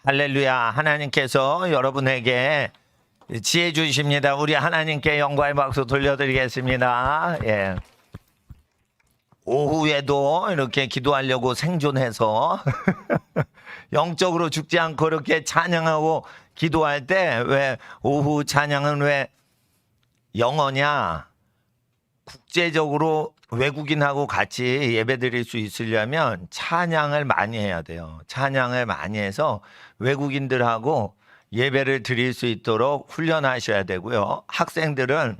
할렐루야. 하나님께서 여러분에게 지혜 주십니다. 우리 하나님께 영광의 박수 돌려드리겠습니다. 예. 오후에도 이렇게 기도하려고 생존해서 영적으로 죽지 않고 이렇게 찬양하고 기도할 때 왜 오후 찬양은 왜 영어냐? 국제적으로 외국인하고 같이 예배 드릴 수 있으려면 찬양을 많이 해야 돼요. 찬양을 많이 해서 외국인들하고 예배를 드릴 수 있도록 훈련하셔야 되고요. 학생들은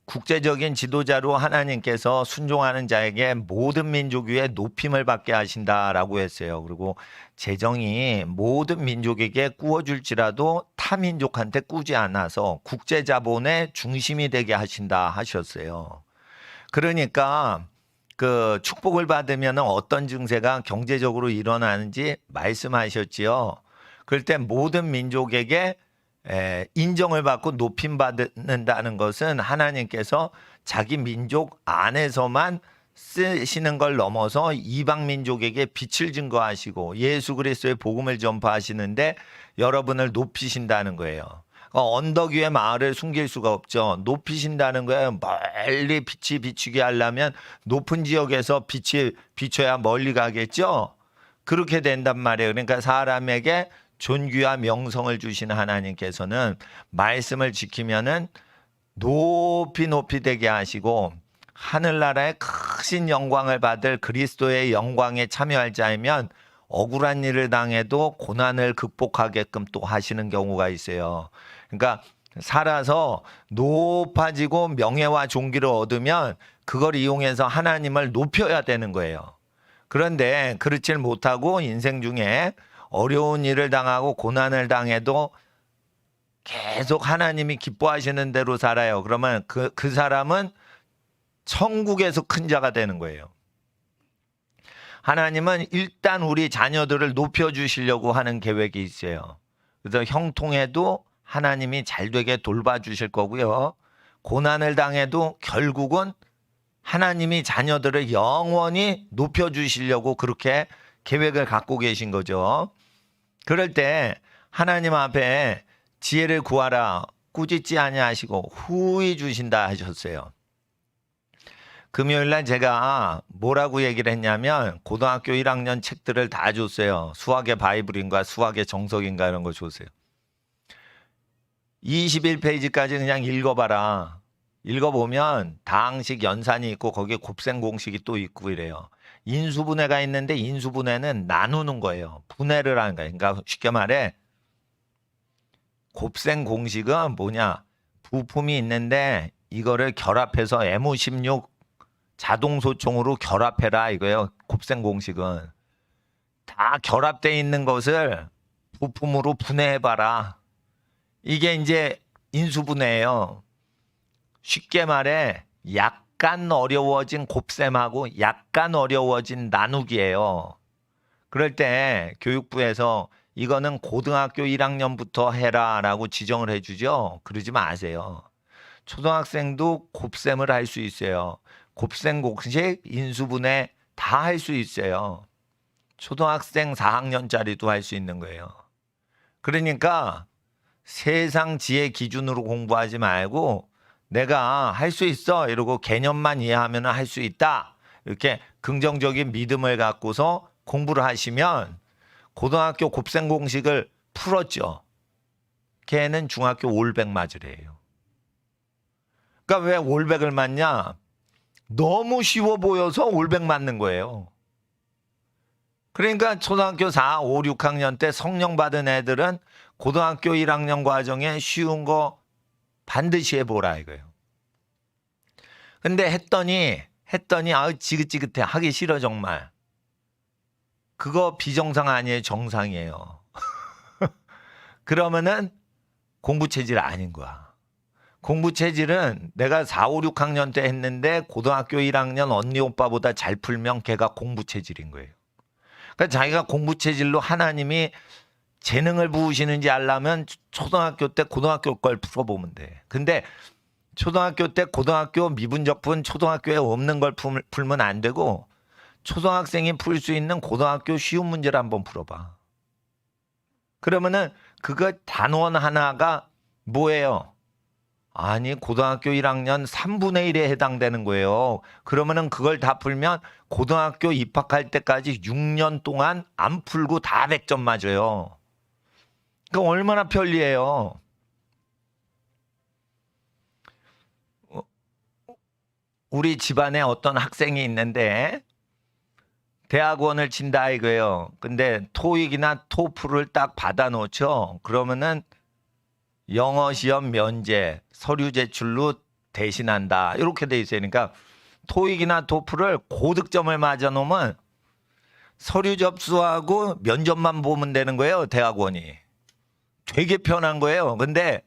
국제적인 지도자로 하나님께서 순종하는 자에게 모든 민족 위에 높임을 받게 하신다라고 했어요. 그리고 재정이 모든 민족에게 꾸어줄지라도 타 민족한테 꾸지 않아서 국제 자본의 중심이 되게 하신다 하셨어요. 그러니까 그 축복을 받으면 어떤 증세가 경제적으로 일어나는지 말씀하셨지요. 그럴 때 모든 민족에게 인정을 받고 높임 받는다는 것은 하나님께서 자기 민족 안에서만 쓰시는 걸 넘어서 이방 민족에게 빛을 증거하시고 예수 그리스도의 복음을 전파하시는데 여러분을 높이신다는 거예요. 언덕 위의 마을을 숨길 수가 없죠. 높이신다는 거예요. 멀리 빛이 비추게 하려면 높은 지역에서 빛이 비춰야 멀리 가겠죠. 그렇게 된단 말이에요. 그러니까 사람에게 존귀와 명성을 주시는 하나님께서는 말씀을 지키면은 높이 높이 되게 하시고 하늘나라의 크신 영광을 받을 그리스도의 영광에 참여할 자이면 억울한 일을 당해도 고난을 극복하게끔 또 하시는 경우가 있어요. 그러니까 살아서 높아지고 명예와 존귀를 얻으면 그걸 이용해서 하나님을 높여야 되는 거예요. 그런데 그렇지 못하고 인생 중에 어려운 일을 당하고 고난을 당해도 계속 하나님이 기뻐하시는 대로 살아요. 그러면 그 사람은 천국에서 큰 자가 되는 거예요. 하나님은 일단 우리 자녀들을 높여주시려고 하는 계획이 있어요. 그래서 형통해도 하나님이 잘되게 돌봐주실 거고요. 고난을 당해도 결국은 하나님이 자녀들을 영원히 높여주시려고 그렇게 계획을 갖고 계신 거죠. 그럴 때 하나님 앞에 지혜를 구하라 꾸짖지 아니하시고 후히 주신다 하셨어요. 금요일날 제가 뭐라고 얘기를 했냐면 고등학교 1학년 책들을 다 줬어요. 수학의 바이블인가 수학의 정석인가 이런 거 줬어요. 21페이지까지 그냥 읽어봐라. 읽어보면 다항식 연산이 있고 거기에 곱셈 공식이 또 있고 이래요. 인수분해가 있는데 인수분해는 나누는 거예요. 분해를 하는 거예요. 그러니까 쉽게 말해 곱셈 공식은 뭐냐. 부품이 있는데 이거를 결합해서 M16 자동소총으로 결합해라 이거예요. 곱셈 공식은. 다 결합되어 있는 것을 부품으로 분해해봐라. 이게 이제 인수분해예요. 쉽게 말해 약간 어려워진 곱셈하고 약간 어려워진 나누기예요. 그럴 때 교육부에서 이거는 고등학교 1학년부터 해라 라고 지정을 해주죠. 그러지 마세요. 초등학생도 곱셈을 할 수 있어요. 곱셈 공식, 인수분해 다 할 수 있어요. 초등학생 4학년짜리도 할 수 있는 거예요. 그러니까 세상 지혜 기준으로 공부하지 말고 내가 할 수 있어 이러고 개념만 이해하면 할 수 있다 이렇게 긍정적인 믿음을 갖고서 공부를 하시면 고등학교 곱셈 공식을 풀었죠. 걔는 중학교 올백 맞으래요. 그러니까 왜 올백을 맞냐? 너무 쉬워 보여서 올백 맞는 거예요. 그러니까 초등학교 4, 5, 6학년 때 성령 받은 애들은 고등학교 1학년 과정에 쉬운 거 반드시 해보라 이거예요. 근데 했더니 지긋지긋해 하기 싫어 정말. 그거 비정상 아니에요. 정상이에요. 그러면은 공부 체질 아닌 거야. 공부 체질은 내가 4, 5, 6학년 때 했는데 고등학교 1학년 언니 오빠보다 잘 풀면 걔가 공부 체질인 거예요. 그러니까 자기가 공부 체질로 하나님이 재능을 부으시는지 알려면 초등학교 때 고등학교 걸 풀어보면 돼. 근데 초등학교 때 고등학교 미분적분 초등학교에 없는 걸 풀면 안 되고 초등학생이 풀 수 있는 고등학교 쉬운 문제를 한번 풀어봐. 그러면은 그거 단원 하나가 뭐예요? 아니, 고등학교 1학년 3분의 1에 해당되는 거예요. 그러면은 그걸 다 풀면 고등학교 입학할 때까지 6년 동안 안 풀고 다 100점 맞아요. 그럼 얼마나 편리해요. 우리 집안에 어떤 학생이 있는데 대학원을 친다 이거예요. 근데 토익이나 토플을 딱 받아놓죠. 그러면은 영어 시험 면제, 서류 제출로 대신한다. 이렇게 돼 있어요. 그러니까 토익이나 토플을 고득점을 맞아 놓으면 서류 접수하고 면접만 보면 되는 거예요. 대학원이. 되게 편한 거예요. 근데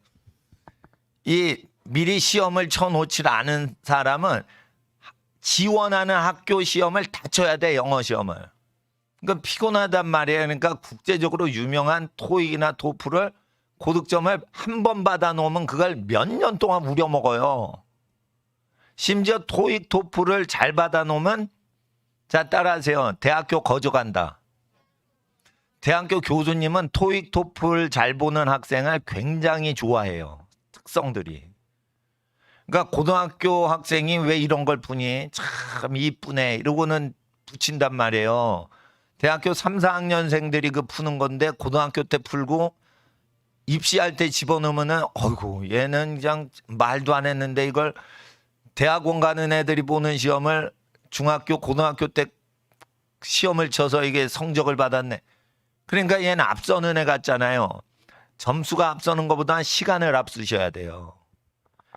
이 미리 시험을 쳐놓지 않은 사람은 지원하는 학교 시험을 다 쳐야 돼. 영어 시험을. 그러니까 피곤하단 말이에요. 그러니까 국제적으로 유명한 토익이나 토플을 고득점을 한 번 받아 놓으면 그걸 몇 년 동안 우려먹어요. 심지어 토익 토플을 잘 받아 놓으면, 자, 따라하세요. 대학교 거저 간다. 대학교 교수님은 토익 토플 잘 보는 학생을 굉장히 좋아해요. 특성들이. 그러니까 고등학교 학생이 왜 이런 걸 푸니? 참 이쁘네. 이러고는 붙인단 말이에요. 대학교 3, 4학년생들이 그 푸는 건데 고등학교 때 풀고 입시할 때 집어넣으면은 어이구, 얘는 그냥 말도 안 했는데 이걸 대학원 가는 애들이 보는 시험을 중학교 고등학교 때 시험을 쳐서 이게 성적을 받았네. 그러니까 얘는 앞서는 애 같잖아요. 점수가 앞서는 것보다 시간을 앞서셔야 돼요.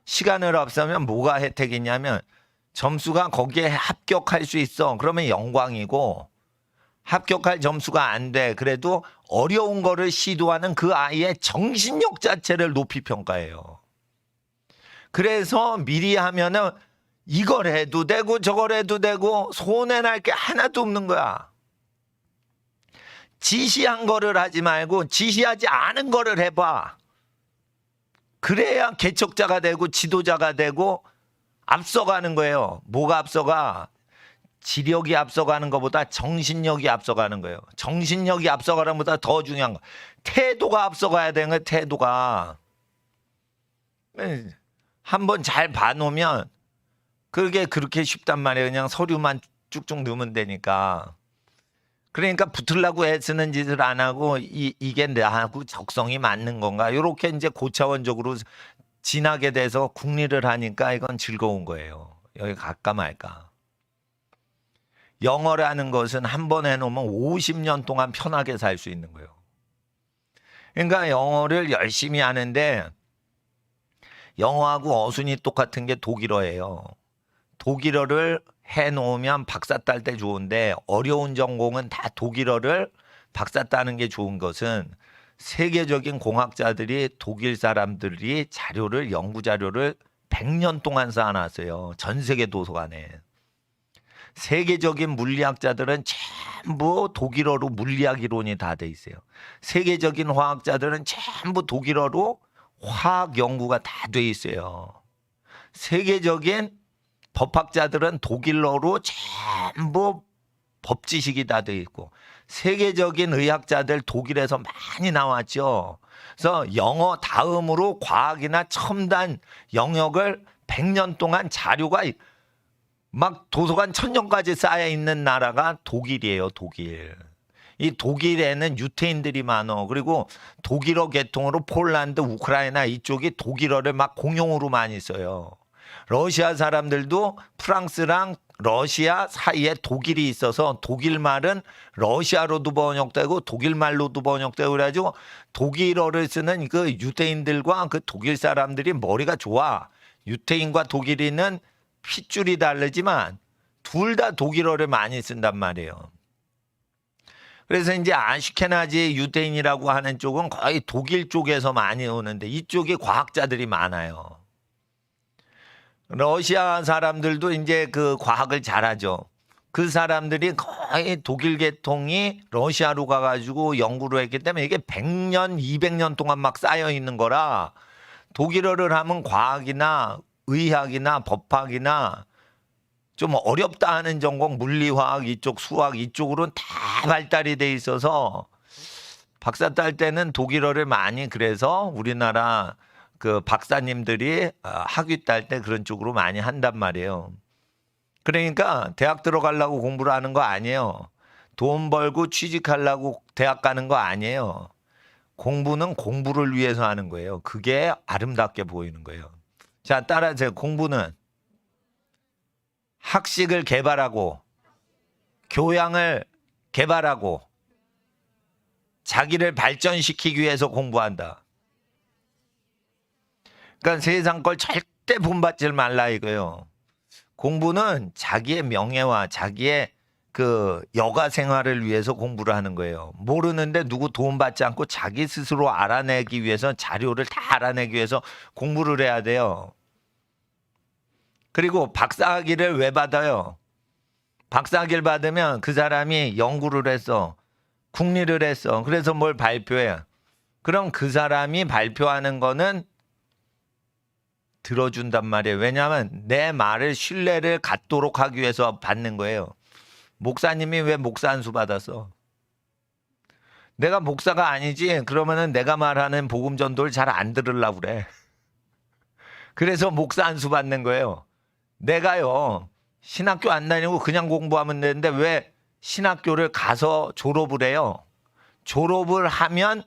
시간을 앞서면 뭐가 혜택이냐면 점수가 거기에 합격할 수 있어. 그러면 영광이고, 합격할 점수가 안 돼. 그래도 어려운 거를 시도하는 그 아이의 정신력 자체를 높이 평가해요. 그래서 미리 하면은 이걸 해도 되고 저걸 해도 되고 손해날 게 하나도 없는 거야. 지시한 거를 하지 말고 지시하지 않은 거를 해봐. 그래야 개척자가 되고 지도자가 되고 앞서가는 거예요. 뭐가 앞서가? 지력이 앞서가는 것보다 정신력이 앞서가는 거예요. 정신력이 앞서가는 것보다 더 중요한 거. 태도가 앞서가야 되는 거예요. 태도가. 한번 잘 봐놓으면 그게 그렇게 쉽단 말이에요. 그냥 서류만 쭉쭉 넣으면 되니까. 그러니까 붙으려고 애쓰는 짓을 안 하고 이게 나하고 적성이 맞는 건가? 이렇게 이제 고차원적으로 지나게 돼서 국리를 하니까 이건 즐거운 거예요. 여기 갈까 말까. 영어라는 것은 한 번 해놓으면 50년 동안 편하게 살 수 있는 거예요. 그러니까 영어를 열심히 하는데 영어하고 어순이 똑같은 게 독일어예요. 독일어를 해놓으면 박사 딸 때 좋은데 어려운 전공은 다 독일어를 박사 따는 게 좋은 것은 세계적인 공학자들이 독일 사람들이 자료를 연구 자료를 100년 동안 쌓아놨어요. 전 세계 도서관에. 세계적인 물리학자들은 전부 독일어로 물리학 이론이 다 돼 있어요. 세계적인 화학자들은 전부 독일어로 화학 연구가 다 돼 있어요. 세계적인 법학자들은 독일어로 전부 법 지식이 다 돼 있고, 세계적인 의학자들 독일에서 많이 나왔죠. 그래서 영어 다음으로 과학이나 첨단 영역을 100년 동안 자료가 막 도서관 1000년까지 쌓여 있는 나라가 독일이에요. 독일. 이 독일에는 유태인들이 많어. 그리고 독일어 계통으로 폴란드, 우크라이나 이쪽이 독일어를 막 공용으로 많이 써요. 러시아 사람들도 프랑스랑 러시아 사이에 독일이 있어서 독일 말은 러시아로도 번역되고 독일 말로도 번역되고 그래가지고 독일어를 쓰는 그 유대인들과 그 독일 사람들이 머리가 좋아. 유태인과 독일인은 핏줄이 다르지만 둘 다 독일어를 많이 쓴단 말이에요. 그래서 이제 아슈케나지 유대인이라고 하는 쪽은 거의 독일 쪽에서 많이 오는데 이쪽에 과학자들이 많아요. 러시아 사람들도 이제 그 과학을 잘하죠. 그 사람들이 거의 독일 계통이 러시아로 가가지고 연구를 했기 때문에 이게 100년, 200년 동안 막 쌓여 있는 거라 독일어를 하면 과학이나 의학이나 법학이나 좀 어렵다 하는 전공 물리화학 이쪽 수학 이쪽으로는 다 발달이 돼 있어서 박사 딸 때는 독일어를 많이 그래서 우리나라 그 박사님들이 학위 딸 때 그런 쪽으로 많이 한단 말이에요. 그러니까 대학 들어가려고 공부를 하는 거 아니에요. 돈 벌고 취직하려고 대학 가는 거 아니에요. 공부는 공부를 위해서 하는 거예요. 그게 아름답게 보이는 거예요. 자, 따라하세요. 공부는 학식을 개발하고 교양을 개발하고 자기를 발전시키기 위해서 공부한다. 그러니까 세상 걸 절대 본받지 말라 이거예요. 공부는 자기의 명예와 자기의 그 여가 생활을 위해서 공부를 하는 거예요. 모르는데 누구 도움 받지 않고 자기 스스로 알아내기 위해서 자료를 다 알아내기 위해서 공부를 해야 돼요. 그리고 박사학위를 왜 받아요? 박사학위를 받으면 그 사람이 연구를 했어. 국리를 했어. 그래서 뭘 발표해. 그럼 그 사람이 발표하는 거는 들어준단 말이에요. 왜냐하면 내 말을 신뢰를 갖도록 하기 위해서 받는 거예요. 목사님이 왜 목사 안수 받았어? 내가 목사가 아니지 그러면은 내가 말하는 복음 전도를 잘 안 들으려고 그래. 그래서 목사 안수 받는 거예요. 내가요 신학교 안 다니고 그냥 공부하면 되는데 왜 신학교를 가서 졸업을 해요? 졸업을 하면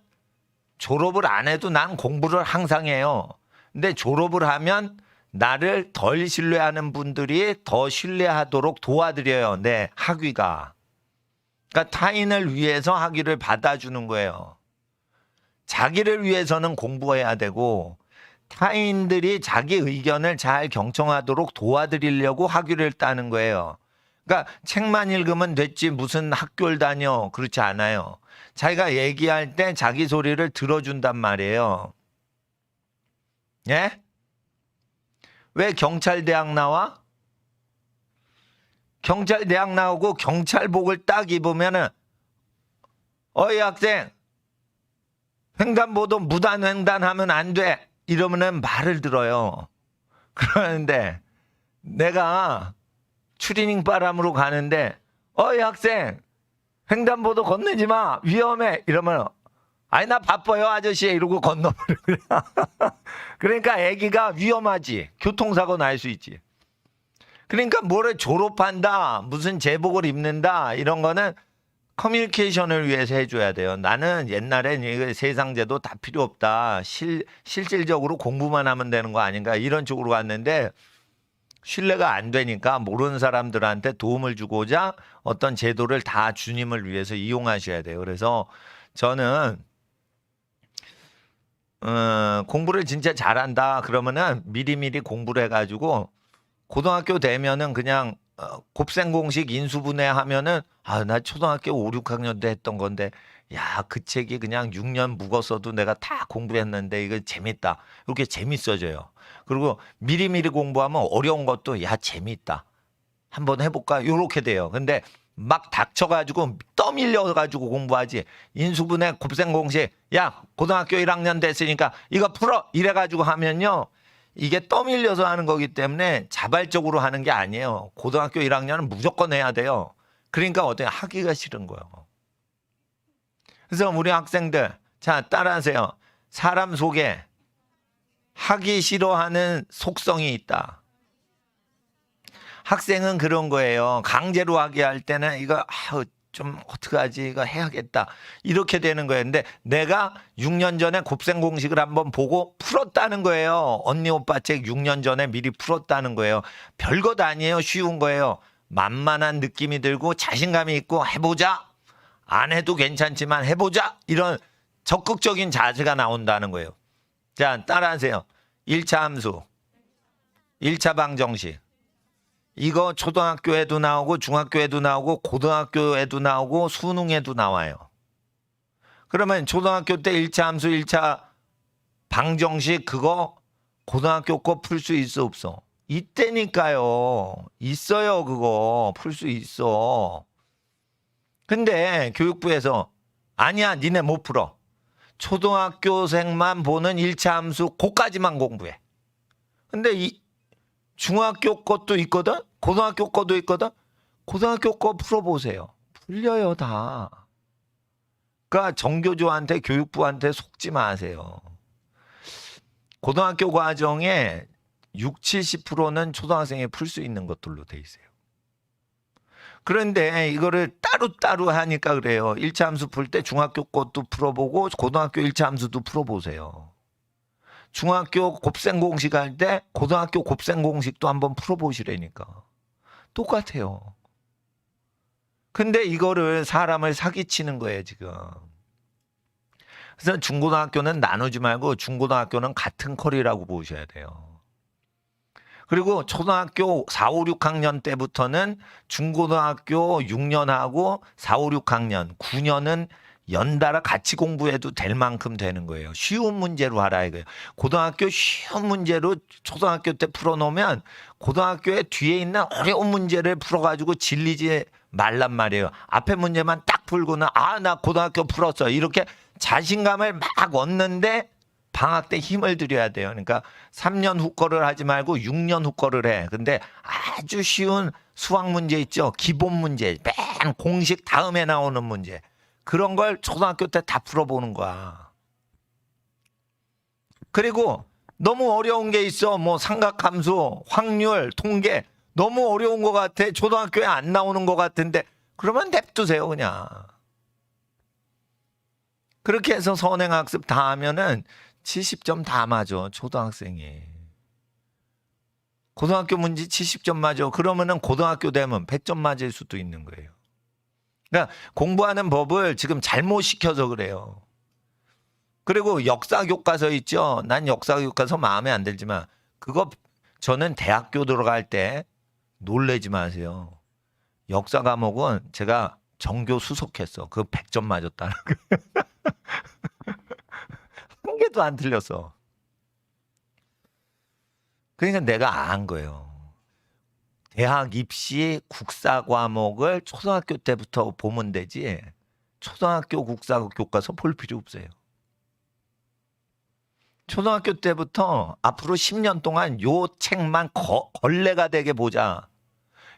졸업을 안 해도 난 공부를 항상 해요. 근데 졸업을 하면 나를 덜 신뢰하는 분들이 더 신뢰하도록 도와드려요. 내 학위가. 그러니까 타인을 위해서 학위를 받아주는 거예요. 자기를 위해서는 공부해야 되고 타인들이 자기 의견을 잘 경청하도록 도와드리려고 학위를 따는 거예요. 그러니까 책만 읽으면 됐지 무슨 학교를 다녀. 그렇지 않아요. 자기가 얘기할 때 자기 소리를 들어준단 말이에요. 예? 왜 경찰대학 나와? 경찰대학 나오고 경찰복을 딱 입으면은 어이 학생 횡단보도 무단횡단하면 안 돼. 이러면은 말을 들어요. 그러는데 내가 추리닝 바람으로 가는데 어이 학생 횡단보도 건너지 마. 위험해. 이러면 아니 나 바빠요 아저씨 이러고 건너버려. 그러니까 애기가 위험하지. 교통사고 날 수 있지. 그러니까 뭐를 졸업한다 무슨 제복을 입는다 이런 거는 커뮤니케이션을 위해서 해줘야 돼요. 나는 옛날엔 이거 세상제도 다 필요 없다. 실질적으로 공부만 하면 되는 거 아닌가 이런 쪽으로 갔는데 신뢰가 안 되니까 모르는 사람들한테 도움을 주고자 어떤 제도를 다 주님을 위해서 이용하셔야 돼요. 그래서 저는 공부를 진짜 잘한다 그러면은 미리미리 공부를 해가지고 고등학교 되면은 그냥 곱셈공식 인수분해 하면은 나 초등학교 5, 6학년 때 했던 건데 야, 그 책이 그냥 6년 묵었어도 내가 다 공부했는데 이거 재밌다. 이렇게 재밌어져요. 그리고 미리미리 공부하면 어려운 것도 야, 재밌다. 한번 해볼까? 이렇게 돼요. 근데 막 닥쳐가지고 떠밀려가지고 공부하지. 인수분해 곱셈공식 야 고등학교 1학년 됐으니까 이거 풀어 이래가지고 하면요. 이게 떠밀려서 하는 거기 때문에 자발적으로 하는 게 아니에요. 고등학교 1학년은 무조건 해야 돼요. 그러니까 어떻게 하기가 싫은 거예요. 그래서 우리 학생들 자 따라하세요. 사람 속에 하기 싫어하는 속성이 있다. 학생은 그런 거예요. 강제로 하게 할 때는 이거 좀 어떡하지 이거 해야겠다 이렇게 되는 거예요. 근데 내가 6년 전에 곱셈 공식을 한번 보고 풀었다는 거예요. 언니 오빠 책 6년 전에 미리 풀었다는 거예요. 별것 아니에요. 쉬운 거예요. 만만한 느낌이 들고 자신감이 있고 해보자. 안 해도 괜찮지만 해보자. 이런 적극적인 자세가 나온다는 거예요. 자 따라하세요. 1차 함수 1차 방정식 이거 초등학교에도 나오고 중학교에도 나오고 고등학교에도 나오고 수능에도 나와요. 그러면 초등학교 때 1차 함수 1차 방정식 그거 고등학교 거 풀 수 있어 없어? 있다니까요. 있어요. 그거 풀 수 있어. 근데 교육부에서 아니야 니네 못 풀어. 초등학교생만 보는 1차 함수 그까지만 공부해. 근데 이 중학교 것도 있거든? 고등학교 것도 있거든? 고등학교 거 풀어보세요. 풀려요 다. 그러니까 정교조한테 교육부한테 속지 마세요. 고등학교 과정에 60~70%는 초등학생이 풀 수 있는 것들로 돼 있어요. 그런데 이거를 따로따로 하니까 그래요. 1차 함수 풀 때 중학교 것도 풀어보고 고등학교 1차 함수도 풀어보세요. 중학교 곱셈 공식 할 때 고등학교 곱셈 공식도 한번 풀어보시라니까. 똑같아요. 근데 이거를 사람을 사기치는 거예요, 지금. 그래서 중고등학교는 나누지 말고 중고등학교는 같은 컬이라고 보셔야 돼요. 그리고 초등학교 4, 5, 6학년 때부터는 중고등학교 6년하고 4, 5, 6학년, 9년은 연달아 같이 공부해도 될 만큼 되는 거예요. 쉬운 문제로 하라 이거예요. 고등학교 쉬운 문제로 초등학교 때 풀어놓으면 고등학교에 뒤에 있는 어려운 문제를 풀어가지고 질리지 말란 말이에요. 앞에 문제만 딱 풀고는 나 고등학교 풀었어. 이렇게 자신감을 막 얻는데 방학 때 힘을 들여야 돼요. 그러니까 3년 후 거를 하지 말고 6년 후 거를 해. 근데 아주 쉬운 수학 문제 있죠. 기본 문제. 맨 공식 다음에 나오는 문제. 그런 걸 초등학교 때 다 풀어보는 거야. 그리고 너무 어려운 게 있어. 뭐 삼각함수, 확률, 통계. 너무 어려운 것 같아. 초등학교에 안 나오는 것 같은데. 그러면 냅두세요 그냥. 그렇게 해서 선행학습 다 하면은 70점 다 맞아. 초등학생이. 고등학교 문제 70점 맞아. 그러면은 고등학교 되면 100점 맞을 수도 있는 거예요. 그러니까 공부하는 법을 지금 잘못 시켜서 그래요. 그리고 역사 교과서 있죠. 난 역사 교과서 마음에 안 들지만 그거 저는 대학교 들어갈 때 놀래지 마세요. 역사 과목은 제가 정교 수석했어. 그거 100점 맞았다는 거. 한 개도 안 틀렸어. 그러니까 내가 안 거예요. 대학 입시 국사 과목을 초등학교 때부터 보면 되지 초등학교 국사 교과서 볼 필요 없어요. 초등학교 때부터 앞으로 10년 동안 요 책만 걸레가 되게 보자.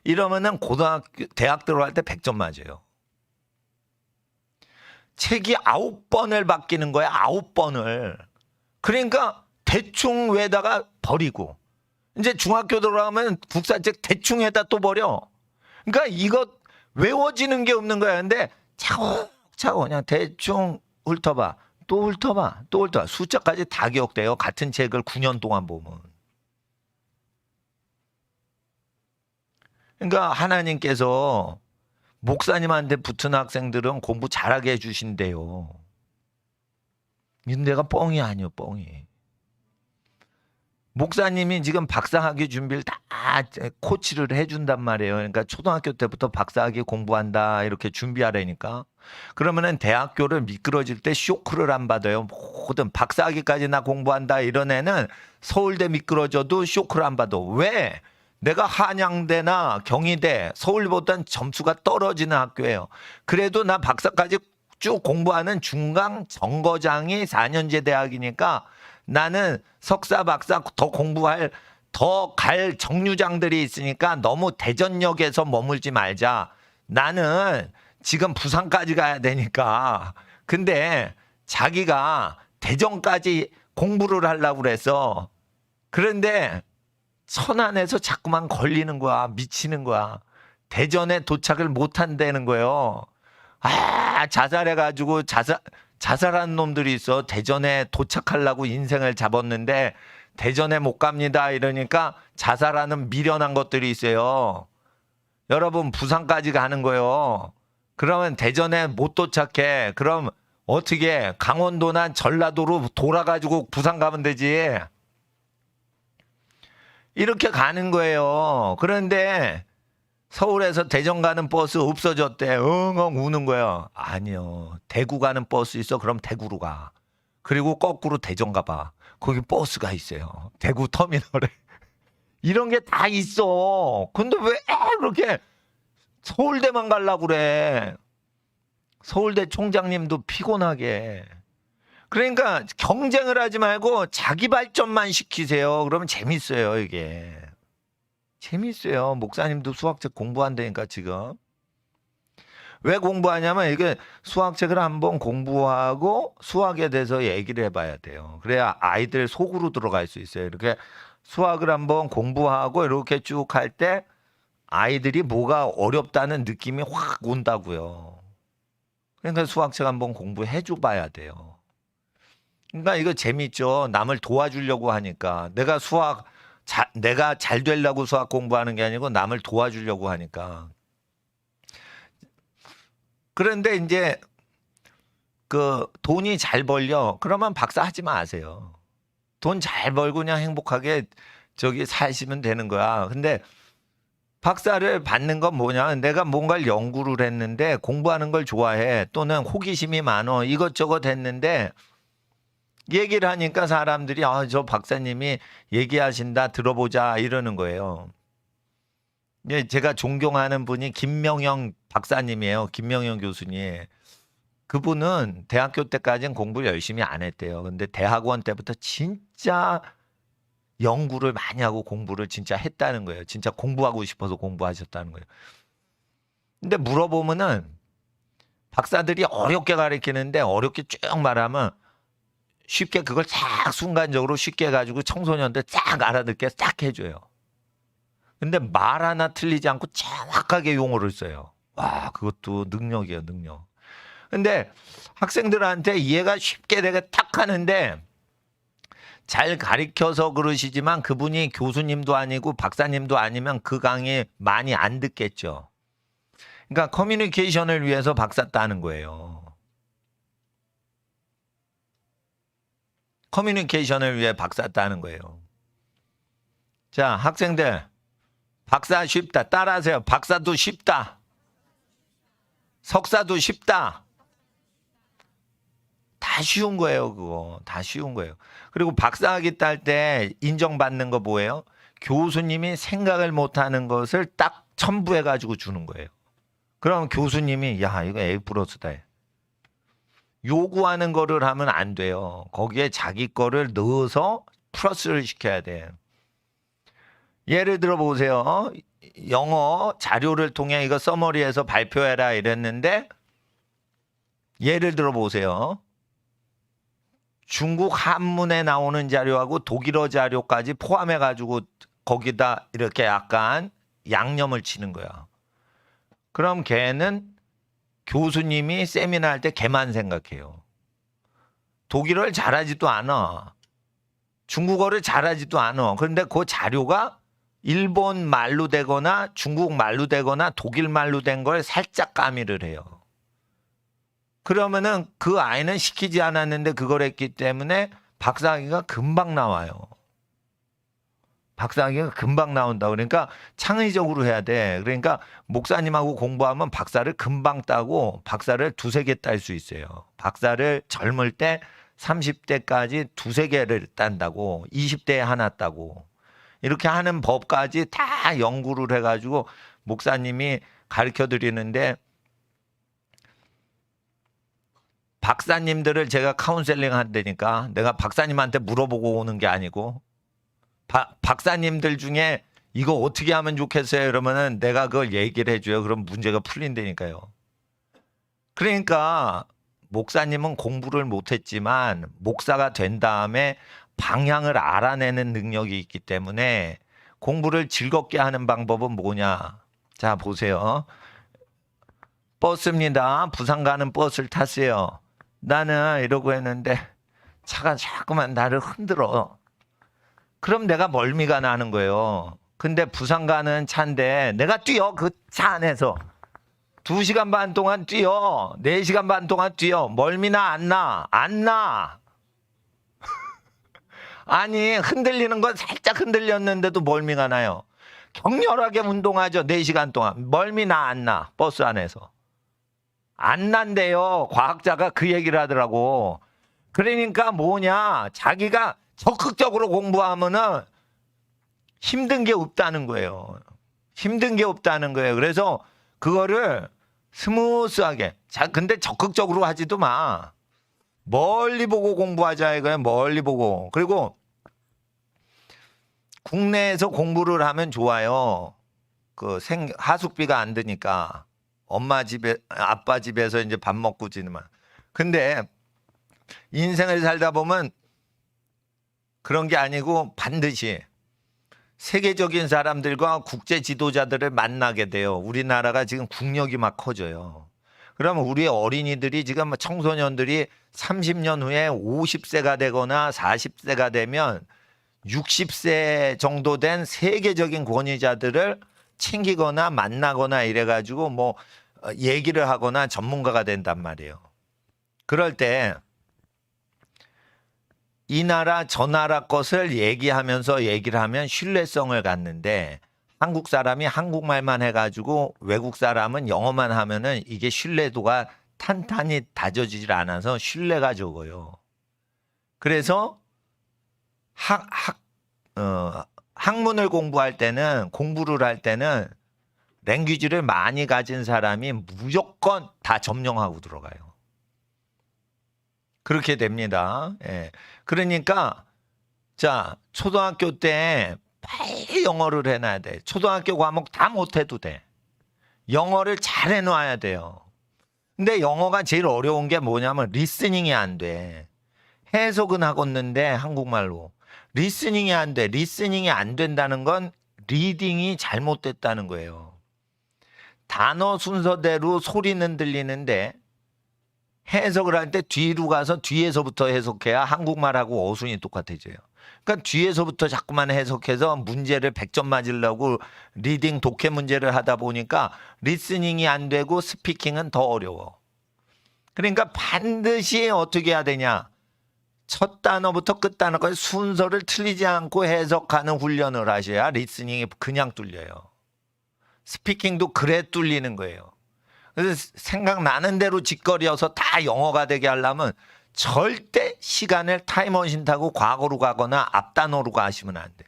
이러면은 고등학교 대학 들어갈 때 100점 맞아요. 책이 9번을 바뀌는 거야. 9번을. 그러니까 대충 외다가 버리고 이제 중학교 들어가면 국사책 대충 해다 또 버려. 그러니까 이거 외워지는 게 없는 거야. 근데 차곡차곡 그냥 대충 훑어봐. 또 훑어봐. 또 훑어봐. 숫자까지 다 기억돼요. 같은 책을 9년 동안 보면. 그러니까 하나님께서 목사님한테 붙은 학생들은 공부 잘하게 해주신대요. 근데 내가 뻥이 아니요, 뻥이. 목사님이 지금 박사학위 준비를 다 코치를 해준단 말이에요. 그러니까 초등학교 때부터 박사학위 공부한다 이렇게 준비하라니까. 그러면은 대학교를 미끄러질 때 쇼크를 안 받아요. 모든 박사학위까지 나 공부한다 이런 애는 서울대 미끄러져도 쇼크를 안 받아. 왜? 내가 한양대나 경희대, 서울보단 점수가 떨어지는 학교예요. 그래도 나 박사까지 쭉 공부하는 중강 정거장이 4년제 대학이니까 나는 석사, 박사 더 공부할, 더 갈 정류장들이 있으니까 너무 대전역에서 머물지 말자. 나는 지금 부산까지 가야 되니까. 근데 자기가 대전까지 공부를 하려고 그래서 그런데 천안에서 자꾸만 걸리는 거야. 미치는 거야. 대전에 도착을 못 한다는 거예요. 자살해가지고 자살한 놈들이 있어. 대전에 도착하려고 인생을 잡았는데 대전에 못 갑니다. 이러니까 자살하는 미련한 것들이 있어요. 여러분 부산까지 가는 거예요. 그러면 대전에 못 도착해. 그럼 어떻게 강원도나 전라도로 돌아가지고 부산 가면 되지. 이렇게 가는 거예요. 그런데 서울에서 대전 가는 버스 없어졌대. 엉엉 우는 거야. 아니요. 대구 가는 버스 있어. 그럼 대구로 가. 그리고 거꾸로 대전 가봐. 거기 버스가 있어요. 대구 터미널에. 이런 게 다 있어. 근데 왜 그렇게 서울대만 가려고 그래. 서울대 총장님도 피곤하게. 그러니까 경쟁을 하지 말고 자기 발전만 시키세요. 그러면 재밌어요, 이게. 재밌어요. 목사님도 수학책 공부한다니까 지금. 왜 공부하냐면 이게 수학책을 한번 공부하고 수학에 대해서 얘기를 해봐야 돼요. 그래야 아이들 속으로 들어갈 수 있어요. 이렇게 수학을 한번 공부하고 이렇게 쭉 할 때 아이들이 뭐가 어렵다는 느낌이 확 온다고요. 그러니까 수학책 한번 공부해 줘 봐야 돼요. 그러니까 이거 재밌죠. 남을 도와주려고 하니까. 내가 잘 되려고 수학 공부하는 게 아니고 남을 도와주려고 하니까. 그런데 이제 그 돈이 잘 벌려. 그러면 박사 하지 마세요. 돈 잘 벌고 그냥 행복하게 저기 사시면 되는 거야. 근데 박사를 받는 건 뭐냐? 내가 뭔가를 연구를 했는데 공부하는 걸 좋아해. 또는 호기심이 많어. 이것저것 했는데 얘기를 하니까 사람들이 저 박사님이 얘기하신다 들어보자 이러는 거예요. 제가 존경하는 분이 김명영 박사님이에요. 김명영 교수님. 그분은 대학교 때까지는 공부를 열심히 안 했대요. 근데 대학원 때부터 진짜 연구를 많이 하고 공부를 진짜 했다는 거예요. 진짜 공부하고 싶어서 공부하셨다는 거예요. 근데 물어보면은 박사들이 어렵게 가르치는데 어렵게 쭉 말하면 쉽게 그걸 싹 순간적으로 쉽게 해가지고 청소년들 쫙 알아듣게 싹 해줘요. 근데 말 하나 틀리지 않고 정확하게 용어를 써요. 와, 그것도 능력이에요, 능력. 근데 학생들한테 이해가 쉽게 되게 딱 하는데 잘 가르쳐서 그러시지만 그분이 교수님도 아니고 박사님도 아니면 그 강의 많이 안 듣겠죠. 그러니까 커뮤니케이션을 위해서 박사 따는 거예요. 커뮤니케이션을 위해 박사 따는 거예요. 자, 학생들 박사 쉽다. 따라하세요. 박사도 쉽다. 석사도 쉽다. 다 쉬운 거예요, 그거. 다 쉬운 거예요. 그리고 박사학위 딸 때 인정받는 거 뭐예요? 교수님이 생각을 못하는 것을 딱 첨부해가지고 주는 거예요. 그럼 교수님이 야, 이거 A 플러스다. 요구하는 거를 하면 안 돼요. 거기에 자기 거를 넣어서 플러스를 시켜야 돼. 예를 들어 보세요. 영어 자료를 통해 이거 서머리에서 발표해라 이랬는데 예를 들어 보세요. 중국 한문에 나오는 자료하고 독일어 자료까지 포함해 가지고 거기다 이렇게 약간 양념을 치는 거야. 그럼 걔는 교수님이 세미나 할 때 걔만 생각해요. 독일어를 잘하지도 않아. 중국어를 잘하지도 않아. 그런데 그 자료가 일본 말로 되거나 중국 말로 되거나 독일 말로 된 걸 살짝 가미를 해요. 그러면은 그 아이는 시키지 않았는데 그걸 했기 때문에 박사학위가 금방 나와요. 박사학위가 금방 나온다. 그러니까 창의적으로 해야 돼. 그러니까 목사님하고 공부하면 박사를 금방 따고 박사를 두세 개 딸 수 있어요. 박사를 젊을 때 30대까지 두세 개를 딴다고 20대에 하나 따고 이렇게 하는 법까지 다 연구를 해가지고 목사님이 가르쳐 드리는데 박사님들을 제가 카운셀링 한다니까 내가 박사님한테 물어보고 오는 게 아니고 박사님들 중에 이거 어떻게 하면 좋겠어요? 이러면은 내가 그걸 얘기를 해줘요. 그럼 문제가 풀린다니까요. 그러니까 목사님은 공부를 못했지만 목사가 된 다음에 방향을 알아내는 능력이 있기 때문에 공부를 즐겁게 하는 방법은 뭐냐? 자, 보세요. 버스입니다. 부산 가는 버스를 탔어요. 나는 이러고 했는데 차가 자꾸만 나를 흔들어. 그럼 내가 멀미가 나는 거예요. 근데 부산 가는 차인데 내가 뛰어. 그 차 안에서 2시간 반 동안 뛰어. 4시간 반 동안 뛰어. 멀미나 안 나? 안 나. 아니 흔들리는 건 살짝 흔들렸는데도 멀미가 나요. 격렬하게 운동하죠. 4시간 동안. 멀미 나 안 나? 버스 안에서. 안 난대요. 과학자가 그 얘기를 하더라고. 그러니까 뭐냐. 자기가 적극적으로 공부하면은 힘든 게 없다는 거예요. 힘든 게 없다는 거예요. 그래서 그거를 스무스하게. 자, 근데 적극적으로 하지도 마. 멀리 보고 공부하자 이거예요. 멀리 보고. 그리고 국내에서 공부를 하면 좋아요. 하숙비가 안 드니까. 엄마 집에 아빠 집에서 이제 밥 먹고 지내만. 근데 인생을 살다 보면 그런 게 아니고 반드시 세계적인 사람들과 국제 지도자들을 만나게 돼요. 우리나라가 지금 국력이 막 커져요. 그러면 우리 어린이들이 지금 청소년들이 30년 후에 50세가 되거나 40세가 되면 60세 정도 된 세계적인 권위자들을 챙기거나 만나거나 이래가지고 뭐 얘기를 하거나 전문가가 된단 말이에요. 그럴 때 이 나라 저 나라 것을 얘기하면서 얘기를 하면 신뢰성을 갖는데 한국 사람이 한국말만 해가지고 외국 사람은 영어만 하면은 이게 신뢰도가 탄탄히 다져지질 않아서 신뢰가 적어요. 그래서 학문을 공부할 때는 공부를 할 때는 랭귀지를 많이 가진 사람이 무조건 다 점령하고 들어가요. 그렇게 됩니다. 예. 그러니까 자 초등학교 때 빨리 영어를 해놔야 돼. 초등학교 과목 다 못해도 돼. 영어를 잘 해놔야 돼요. 근데 영어가 제일 어려운 게 뭐냐면 리스닝이 안 돼. 해석은 하고 있는데 한국말로 리스닝이 안 돼. 리스닝이 안 된다는 건 리딩이 잘못됐다는 거예요. 단어 순서대로 소리는 들리는데 해석을 할 때 뒤로 가서 뒤에서부터 해석해야 한국말하고 어순이 똑같아져요. 그러니까 뒤에서부터 자꾸만 해석해서 문제를 100점 맞으려고 리딩 독해 문제를 하다 보니까 리스닝이 안 되고 스피킹은 더 어려워. 그러니까 반드시 어떻게 해야 되냐. 첫 단어부터 끝 단어까지 순서를 틀리지 않고 해석하는 훈련을 하셔야 리스닝이 그냥 뚫려요. 스피킹도 그래 뚫리는 거예요. 그래서 생각나는 대로 짓거려서 다 영어가 되게 하려면 절대 시간을 타임머신 타고 과거로 가거나 앞단어로 가시면 안 돼.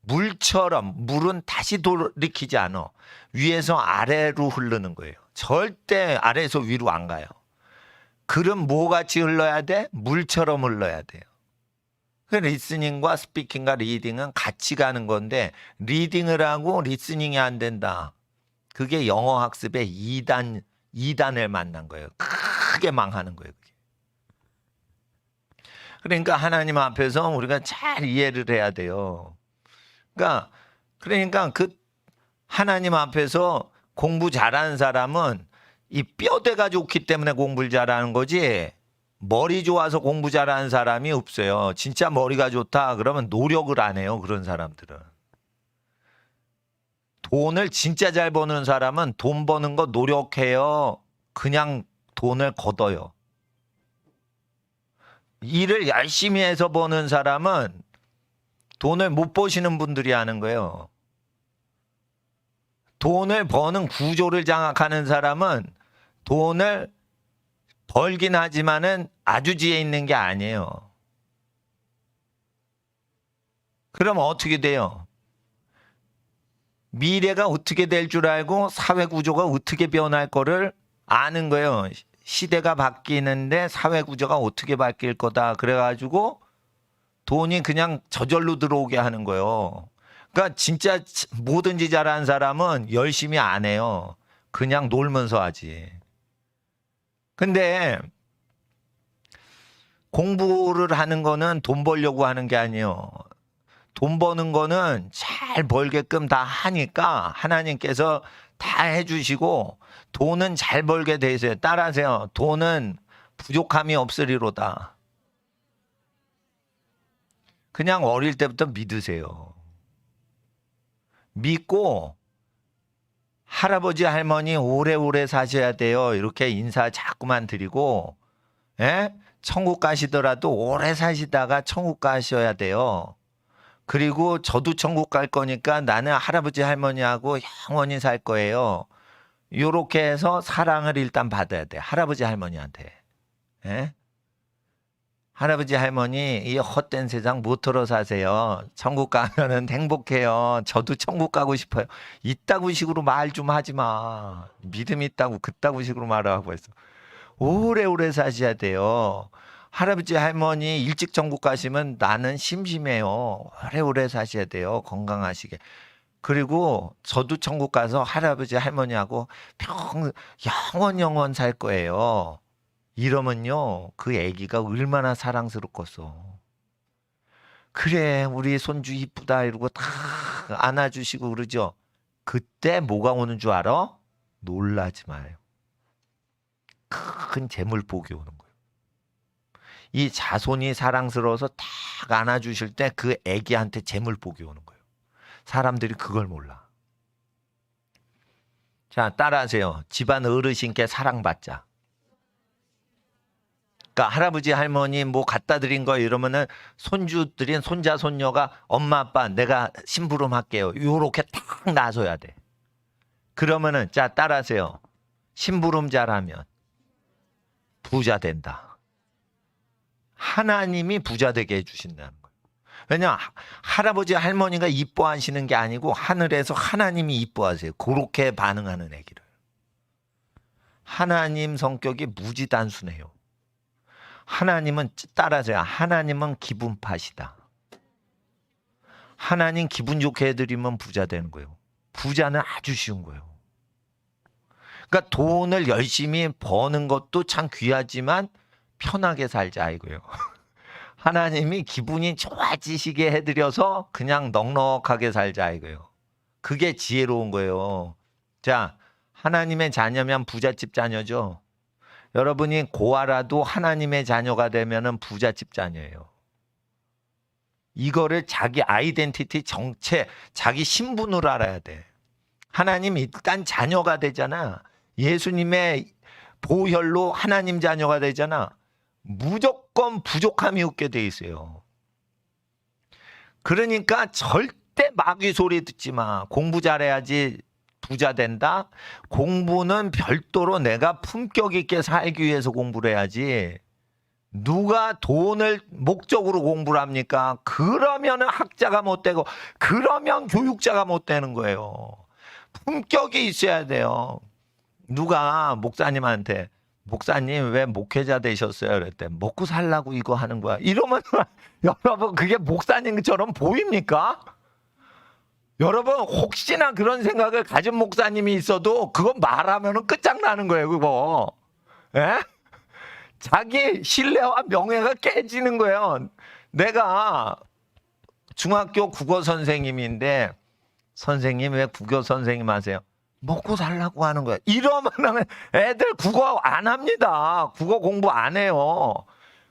물처럼 물은 다시 돌이키지 않아. 위에서 아래로 흐르는 거예요. 절대 아래에서 위로 안 가요. 글은 뭐같이 흘러야 돼? 물처럼 흘러야 돼요. 리스닝과 스피킹과 리딩은 같이 가는 건데 리딩을 하고 리스닝이 안 된다. 그게 영어 학습의 2단을 만난 거예요. 크게 망하는 거예요. 그게. 그러니까 하나님 앞에서 우리가 잘 이해를 해야 돼요. 그러니까 그 하나님 앞에서 공부 잘하는 사람은 이 뼈대가 좋기 때문에 공부를 잘하는 거지 머리 좋아서 공부 잘하는 사람이 없어요. 진짜 머리가 좋다 그러면 노력을 안 해요. 그런 사람들은. 돈을 진짜 잘 버는 사람은 돈 버는 거 노력해요. 그냥 돈을 걷어요. 일을 열심히 해서 버는 사람은 돈을 못 버시는 분들이 하는 거예요. 돈을 버는 구조를 장악하는 사람은 돈을 벌긴 하지만은 아주 지혜 있는 게 아니에요. 그럼 어떻게 돼요? 미래가 어떻게 될 줄 알고 사회 구조가 어떻게 변할 거를 아는 거예요. 시대가 바뀌는데 사회 구조가 어떻게 바뀔 거다. 그래가지고 돈이 그냥 저절로 들어오게 하는 거예요. 그러니까 진짜 뭐든지 잘하는 사람은 열심히 안 해요. 그냥 놀면서 하지. 근데 공부를 하는 거는 돈 벌려고 하는 게 아니에요. 돈 버는 거는 잘 벌게끔 다 하니까 하나님께서 다 해주시고 돈은 잘 벌게 돼 있어요. 따라하세요. 돈은 부족함이 없으리로다. 그냥 어릴 때부터 믿으세요. 믿고 할아버지 할머니 오래오래 사셔야 돼요. 이렇게 인사 자꾸만 드리고 천국 가시더라도 오래 사시다가 천국 가셔야 돼요. 그리고 저도 천국 갈 거니까 나는 할아버지 할머니하고 영원히 살 거예요. 이렇게 해서 사랑을 일단 받아야 돼. 할아버지 할머니한테. 할아버지 할머니 이 헛된 세상 못 털어 사세요. 천국 가면은 행복해요. 저도 천국 가고 싶어요. 이따구 식으로 말 좀 하지 마. 믿음 있다고 그따구 식으로 말하고 했어. 오래오래 사셔야 돼요. 할아버지 할머니 일찍 천국 가시면 나는 심심해요. 오래오래 사셔야 돼요. 건강하시게. 그리고 저도 천국 가서 할아버지 할머니하고 영원 살 거예요. 이러면요, 그 아기가 얼마나 사랑스럽겠어. 그래, 우리 손주 이쁘다 이러고 다 안아주시고 그러죠. 그때 뭐가 오는 줄 알아? 놀라지 마요. 큰 재물복이 오는 거예요. 이 자손이 사랑스러워서 딱 안아주실 때 그 아기한테 재물복이 오는 거예요. 사람들이 그걸 몰라. 자, 따라하세요. 집안 어르신께 사랑받자. 그러니까 할아버지 할머니 뭐 갖다 드린 거 이러면은 손주들인 손자 손녀가 엄마 아빠 내가 심부름 할게요. 요렇게 탁 나서야 돼. 그러면은 자, 따라하세요. 심부름 잘하면 부자 된다. 하나님이 부자 되게 해주신다는 거예요. 왜냐, 할아버지 할머니가 이뻐하시는 게 아니고 하늘에서 하나님이 이뻐하세요. 그렇게 반응하는 애기를. 하나님 성격이 무지 단순해요. 하나님은 따라서요. 하나님은 기분파시다. 하나님 기분 좋게 해드리면 부자 되는 거예요. 부자는 아주 쉬운 거예요. 그러니까 돈을 열심히 버는 것도 참 귀하지만 편하게 살자 이거예요. 하나님이 기분이 좋아지시게 해드려서 그냥 넉넉하게 살자 이거예요. 그게 지혜로운 거예요. 자, 하나님의 자녀면 부잣집 자녀죠. 여러분이 고아라도 하나님의 자녀가 되면은 부잣집 자녀예요. 이거를 자기 아이덴티티 정체, 자기 신분으로 알아야 돼. 하나님 일단 자녀가 되잖아. 예수님의 보혈로 하나님 자녀가 되잖아. 무조건 부족함이 없게 돼 있어요. 그러니까 절대 마귀 소리 듣지 마. 공부 잘해야지 부자 된다. 공부는 별도로 내가 품격 있게 살기 위해서 공부를 해야지. 누가 돈을 목적으로 공부를 합니까? 그러면 학자가 못 되고 그러면 교육자가 못 되는 거예요. 품격이 있어야 돼요. 누가 목사님한테 목사님 왜 목회자 되셨어요? 그랬대. 먹고 살라고 이거 하는 거야. 이러면 여러분 그게 목사님처럼 보입니까? 여러분 혹시나 그런 생각을 가진 목사님이 있어도 그거 말하면 끝장나는 거예요. 그거. 예? 자기 신뢰와 명예가 깨지는 거예요. 내가 중학교 국어 선생님인데 선생님 왜 국어 선생님 하세요? 먹고 살라고 하는 거야. 이러면 애들 국어 안 합니다. 국어 공부 안 해요.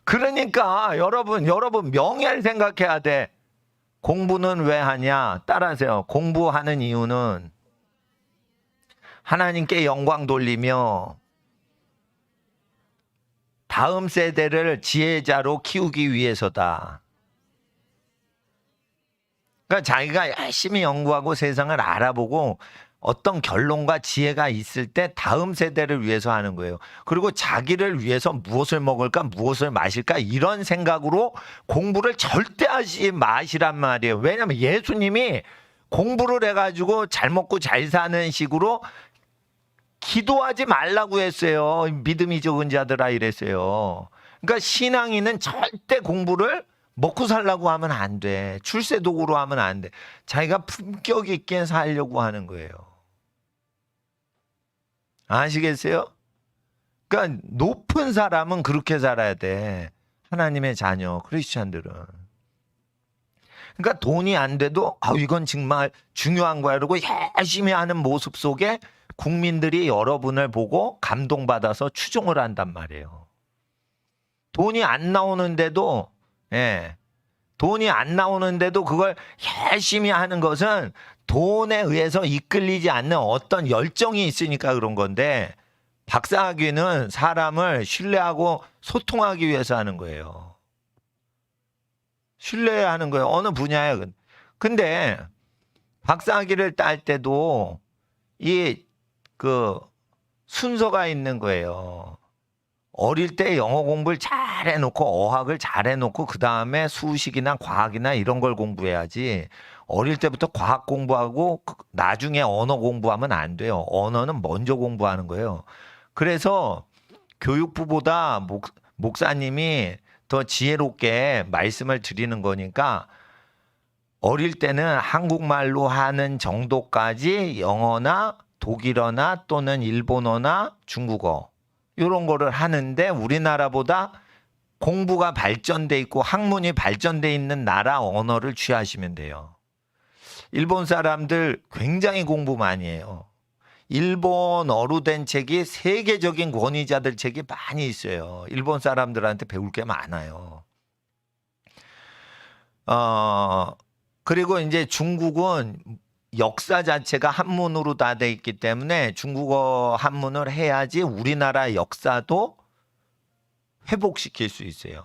그러니까 여러분 명예를 생각해야 돼. 공부는 왜 하냐? 따라하세요. 공부하는 이유는 하나님께 영광 돌리며 다음 세대를 지혜자로 키우기 위해서다. 그러니까 자기가 열심히 연구하고 세상을 알아보고 어떤 결론과 지혜가 있을 때 다음 세대를 위해서 하는 거예요. 그리고 자기를 위해서 무엇을 먹을까 무엇을 마실까 이런 생각으로 공부를 절대 하지 마시란 말이에요. 왜냐하면 예수님이 공부를 해가지고 잘 먹고 잘 사는 식으로 기도하지 말라고 했어요. 믿음이 적은 자들아 이랬어요. 그러니까 신앙인은 절대 공부를 먹고 살라고 하면 안 돼. 출세 도구로 하면 안 돼. 자기가 품격 있게 살려고 하는 거예요. 아시겠어요? 그러니까 높은 사람은 그렇게 살아야 돼. 하나님의 자녀, 크리스찬들은. 그러니까 돈이 안 돼도 이건 정말 중요한 거야. 이러고 열심히 하는 모습 속에 국민들이 여러분을 보고 감동받아서 추종을 한단 말이에요. 돈이 안 나오는데도 돈이 안 나오는데도 그걸 열심히 하는 것은 돈에 의해서 이끌리지 않는 어떤 열정이 있으니까 그런 건데 박사학위는 사람을 신뢰하고 소통하기 위해서 하는 거예요. 신뢰하는 거예요. 어느 분야에. 근데 박사학위를 딸 때도 그 순서가 있는 거예요. 어릴 때 영어 공부를 잘 해놓고 어학을 잘 해놓고 그 다음에 수식이나 과학이나 이런 걸 공부해야지. 어릴 때부터 과학 공부하고 나중에 언어 공부하면 안 돼요. 언어는 먼저 공부하는 거예요. 그래서 교육부보다 목사님이 더 지혜롭게 말씀을 드리는 거니까 어릴 때는 한국말로 하는 정도까지 영어나 독일어나 또는 일본어나 중국어 이런 거를 하는데 우리나라보다 공부가 발전돼 있고 학문이 발전돼 있는 나라 언어를 취하시면 돼요. 일본 사람들 굉장히 공부 많이 해요. 일본어로 된 책이 세계적인 권위자들 책이 많이 있어요. 일본 사람들한테 배울 게 많아요. 그리고 이제 중국은 역사 자체가 한문으로 다 돼 있기 때문에 중국어 한문을 해야지 우리나라 역사도 회복시킬 수 있어요.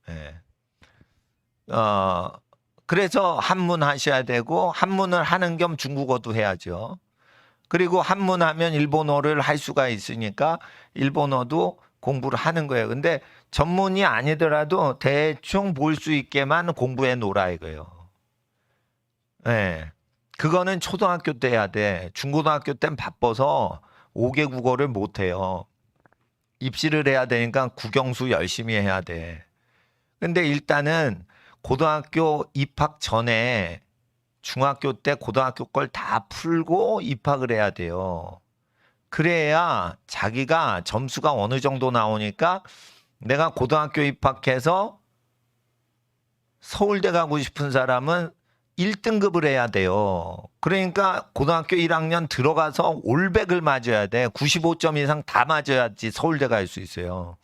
예. 그래서 한문 하셔야 되고 한문을 하는 겸 중국어도 해야죠. 그리고 한문하면 일본어를 할 수가 있으니까 일본어도 공부를 하는 거예요. 근데 전문이 아니더라도 대충 볼 수 있게만 공부해 놓으라 이거예요. 네. 그거는 초등학교 때 해야 돼. 중고등학교 땐 바빠서 5개 국어를 못 해요. 입시를 해야 되니까 국영수 열심히 해야 돼. 근데 일단은 고등학교 입학 전에 중학교 때 고등학교 걸 다 풀고 입학을 해야 돼요. 그래야 자기가 점수가 어느 정도 나오니까 내가 고등학교 입학해서 서울대 가고 싶은 사람은 1등급을 해야 돼요. 그러니까 고등학교 1학년 들어가서 올백을 맞아야 돼. 95점 이상 다 맞아야지 서울대 갈 수 있어요.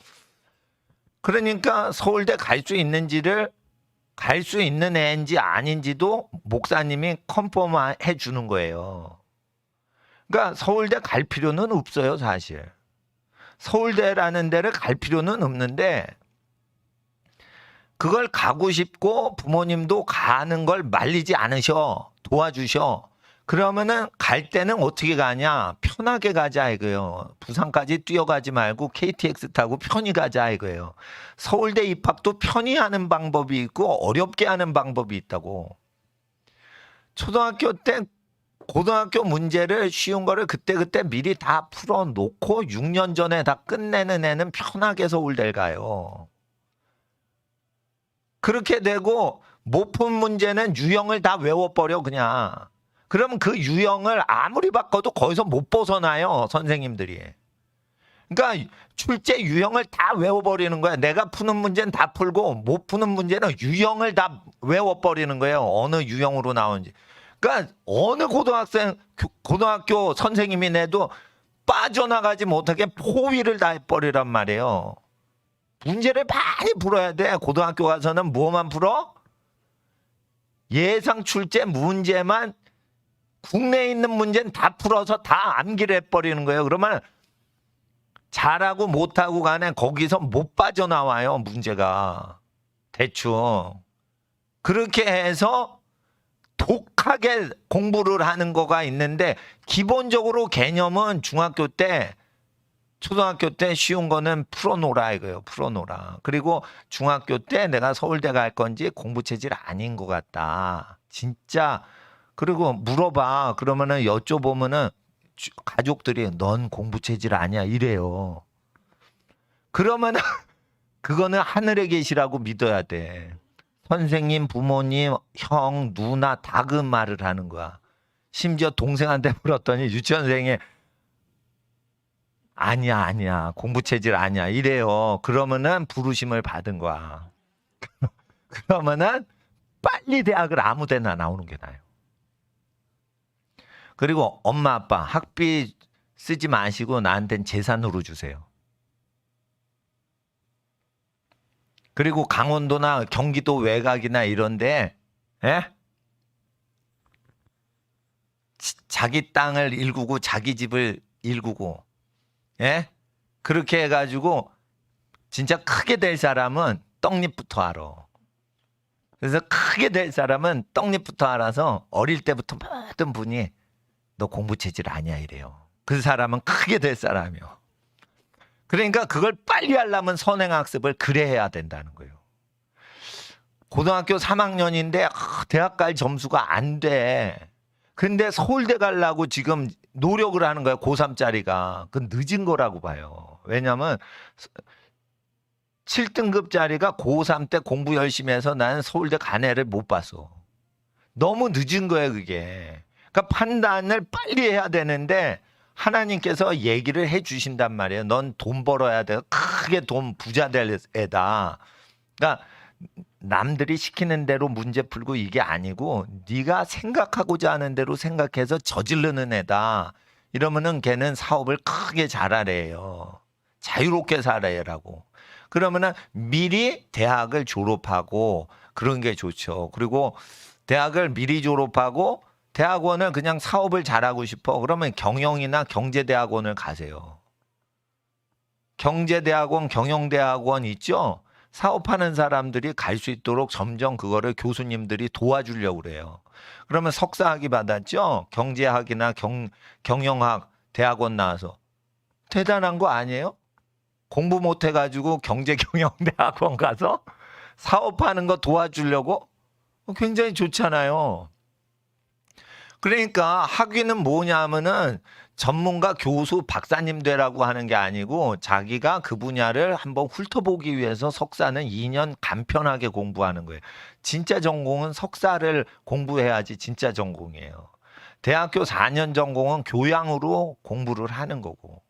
그러니까 서울대 갈 수 있는지를 갈 수 있는 애인지 아닌지도 목사님이 컨펌해 주는 거예요. 그러니까 서울대 갈 필요는 없어요, 사실. 서울대라는 데를 갈 필요는 없는데 그걸 가고 싶고 부모님도 가는 걸 말리지 않으셔. 도와주셔. 그러면은 갈 때는 어떻게 가냐? 편하게 가자 이거예요. 부산까지 뛰어가지 말고 KTX 타고 편히 가자 이거예요. 서울대 입학도 편히 하는 방법이 있고 어렵게 하는 방법이 있다고. 초등학교 때 고등학교 문제를 쉬운 거를 그때그때 미리 다 풀어놓고 6년 전에 다 끝내는 애는 편하게 서울대를 가요. 그렇게 되고 못 푼 문제는 유형을 다 외워버려 그냥. 그러면 그 유형을 아무리 바꿔도 거기서 못 벗어나요 선생님들이. 그러니까 출제 유형을 다 외워버리는 거야. 내가 푸는 문제는 다 풀고 못 푸는 문제는 유형을 다 외워버리는 거예요. 어느 유형으로 나오는지. 그러니까 어느 고등학교 선생님이 내도 빠져나가지 못하게 포위를 다 해버리란 말이에요. 문제를 많이 풀어야 돼. 고등학교 가서는 뭐만 풀어? 예상 출제 문제만 국내에 있는 문제는 다 풀어서 다 암기를 해버리는 거예요. 그러면 잘하고 못하고 간에 거기서 못 빠져나와요. 문제가. 대충. 그렇게 해서 독하게 공부를 하는 거가 있는데 기본적으로 개념은 중학교 때 초등학교 때 쉬운 거는 풀어놓으라 이거예요. 풀어놓으라. 그리고 중학교 때 내가 서울대 갈 건지 공부 체질 아닌 것 같다. 진짜. 그리고 물어봐. 그러면은 여쭤보면은 가족들이 넌 공부 체질 아니야 이래요. 그러면은 그거는 하늘에 계시라고 믿어야 돼. 선생님, 부모님, 형, 누나 다 그 말을 하는 거야. 심지어 동생한테 물었더니 유치원생이 아니야 공부 체질 아니야 이래요. 그러면은 부르심을 받은 거야. 그러면은 빨리 대학을 아무 데나 나오는 게 나아요. 그리고 엄마 아빠 학비 쓰지 마시고 나한텐 재산으로 주세요. 그리고 강원도나 경기도 외곽이나 이런데 자기 땅을 일구고 자기 집을 일구고 그렇게 해가지고 진짜 크게 될 사람은 떡잎부터 알아. 그래서 크게 될 사람은 떡잎부터 알아서 어릴 때부터 모든 분이 너 공부 체질 아니야 이래요. 그 사람은 크게 될 사람이요. 그러니까 그걸 빨리 하려면 선행학습을 그래 해야 된다는 거예요. 고등학교 3학년인데 대학 갈 점수가 안 돼. 근데 서울대 가려고 지금 노력을 하는 거야. 고3짜리가. 그건 늦은 거라고 봐요. 왜냐하면 7등급짜리가 고3 때 공부 열심히 해서 나는 서울대 간 애를 못 봤어. 너무 늦은 거예요, 그게. 그러니까 판단을 빨리 해야 되는데 하나님께서 얘기를 해 주신단 말이에요. 넌 돈 벌어야 돼. 크게 돈 부자 될 애다. 그러니까 남들이 시키는 대로 문제 풀고 이게 아니고 네가 생각하고자 하는 대로 생각해서 저지르는 애다. 이러면은 걔는 사업을 크게 잘하래요. 자유롭게 살아라고. 그러면은 미리 대학을 졸업하고 그런 게 좋죠. 그리고 대학을 미리 졸업하고 대학원을 그냥 사업을 잘하고 싶어. 그러면 경영이나 경제대학원을 가세요. 경제대학원, 경영대학원 있죠? 사업하는 사람들이 갈 수 있도록 점점 그거를 교수님들이 도와주려고 그래요. 그러면 석사학위 받았죠? 경제학이나 경영학 대학원 나와서. 대단한 거 아니에요? 공부 못 해가지고 경제경영대학원 가서 사업하는 거 도와주려고? 굉장히 좋잖아요. 그러니까 학위는 뭐냐면은 전문가 교수 박사님 되라고 하는 게 아니고 자기가 그 분야를 한번 훑어보기 위해서 석사는 2년 간편하게 공부하는 거예요. 진짜 전공은 석사를 공부해야지 진짜 전공이에요. 대학교 4년 전공은 교양으로 공부를 하는 거고.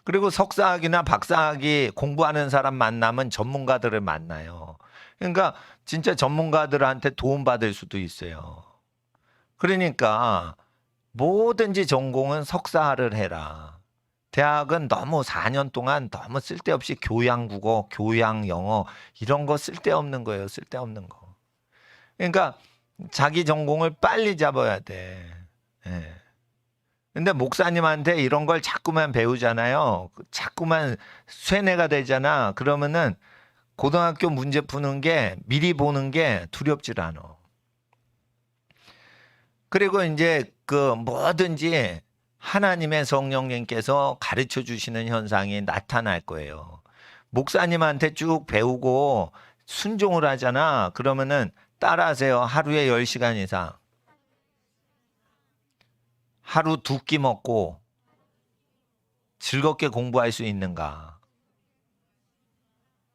그리고 석사학위나 박사학위 공부하는 사람 만나면 전문가들을 만나요. 그러니까 진짜 전문가들한테 도움받을 수도 있어요. 그러니까 뭐든지 전공은 석사를 해라. 대학은 너무 4년 동안 너무 쓸데없이 교양 국어, 교양 영어 이런 거 쓸데없는 거예요. 쓸데없는 거. 그러니까 자기 전공을 빨리 잡아야 돼. 예. 근데 목사님한테 이런 걸 자꾸만 배우잖아요. 자꾸만 쇠뇌가 되잖아. 그러면은 고등학교 문제 푸는 게 미리 보는 게 두렵질 않아. 그리고 이제 그 뭐든지 하나님의 성령님께서 가르쳐 주시는 현상이 나타날 거예요. 목사님한테 쭉 배우고 순종을 하잖아. 그러면은 따라하세요. 하루에 10시간 이상. 하루 2끼 먹고 즐겁게 공부할 수 있는가.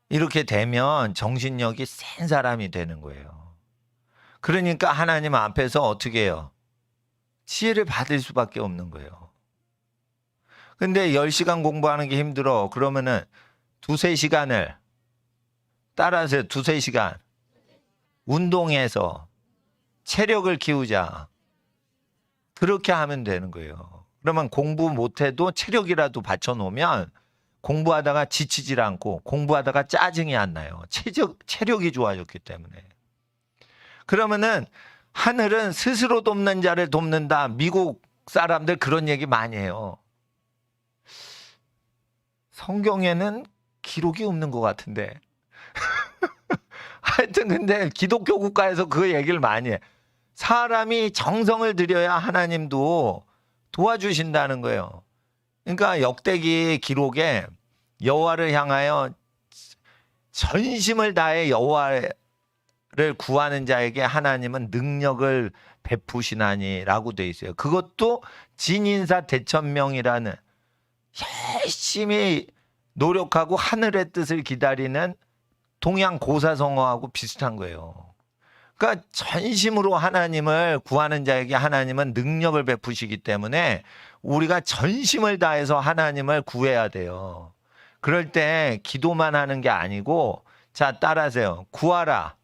이렇게 되면 정신력이 센 사람이 되는 거예요. 그러니까 하나님 앞에서 어떻게 해요? 지혜를 받을 수밖에 없는 거예요. 근데 10시간 공부하는 게 힘들어. 그러면은 2-3시간을 따라하세요. 2-3시간 운동해서 체력을 키우자. 그렇게 하면 되는 거예요. 그러면 공부 못해도 체력이라도 받쳐놓으면 공부하다가 지치질 않고 공부하다가 짜증이 안 나요. 체력이 좋아졌기 때문에. 그러면은 하늘은 스스로 돕는 자를 돕는다. 미국 사람들 그런 얘기 많이 해요. 성경에는 기록이 없는 것 같은데. 하여튼 근데 기독교 국가에서 그 얘기를 많이 해. 사람이 정성을 들여야 하나님도 도와주신다는 거예요. 그러니까 역대기 기록에 여호와를 향하여 전심을 다해 여호와를 구하는 자에게 하나님은 능력을 베푸시나니라고 돼 있어요. 그것도 진인사 대천명이라는 열심히 노력하고 하늘의 뜻을 기다리는 동양 고사성어하고 비슷한 거예요. 그러니까 전심으로 하나님을 구하는 자에게 하나님은 능력을 베푸시기 때문에 우리가 전심을 다해서 하나님을 구해야 돼요. 그럴 때 기도만 하는 게 아니고, 자, 따라하세요. 구하라.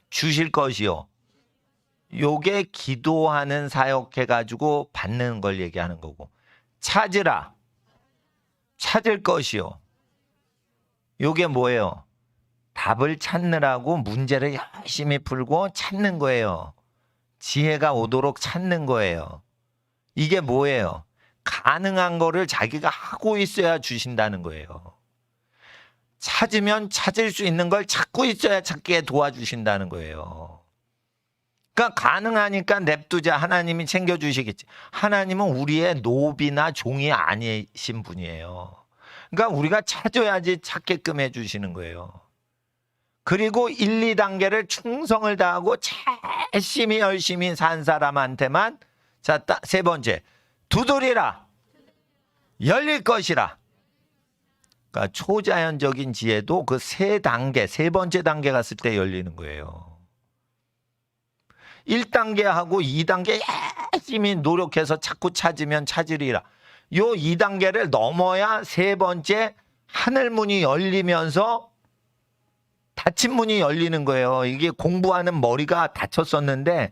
주실 것이요. 요게 기도하는 사역해가지고 받는 걸 얘기하는 거고. 찾으라. 찾을 것이요. 요게 뭐예요? 답을 찾느라고 문제를 열심히 풀고 찾는 거예요. 지혜가 오도록 찾는 거예요. 이게 뭐예요? 가능한 거를 자기가 하고 있어야 주신다는 거예요. 찾으면 찾을 수 있는 걸 찾고 있어야 찾기에 도와주신다는 거예요. 그러니까 가능하니까 냅두자. 하나님이 챙겨주시겠지. 하나님은 우리의 노비나 종이 아니신 분이에요. 그러니까 우리가 찾아야지 찾게끔 해주시는 거예요. 그리고 1, 2단계를 충성을 다하고 열심히 산 사람한테만, 자, 3번째, 두드리라. 열릴 것이라. 그러니까 초자연적인 지혜도 그 3단계, 3번째 단계 갔을 때 열리는 거예요. 1단계 하고 2단계 열심히 노력해서 자꾸 찾으면 찾으리라. 요 2단계를 넘어야 세 번째 하늘문이 열리면서 닫힌 문이 열리는 거예요. 이게 공부하는 머리가 닫혔었는데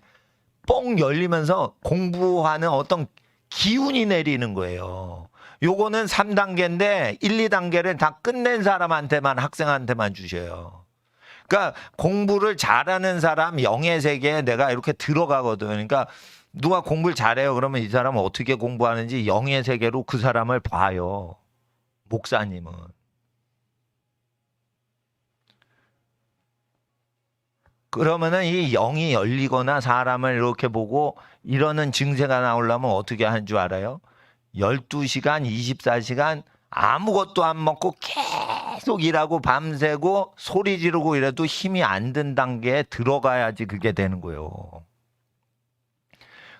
뻥 열리면서 공부하는 어떤 기운이 내리는 거예요. 요거는 3단계인데 1, 2단계를 다 끝낸 사람한테만, 학생한테만 주셔요. 그러니까 공부를 잘하는 사람 영의 세계에 내가 이렇게 들어가거든. 그러니까 누가 공부를 잘해요. 그러면 이 사람은 어떻게 공부하는지 영의 세계로 그 사람을 봐요. 목사님은. 그러면은 이 영이 열리거나 사람을 이렇게 보고 이러는 증세가 나오려면 어떻게 하는 줄 알아요? 12시간, 24시간 아무것도 안 먹고 계속 일하고 밤새고 소리 지르고 이래도 힘이 안 든 단계에 들어가야지 그게 되는 거예요.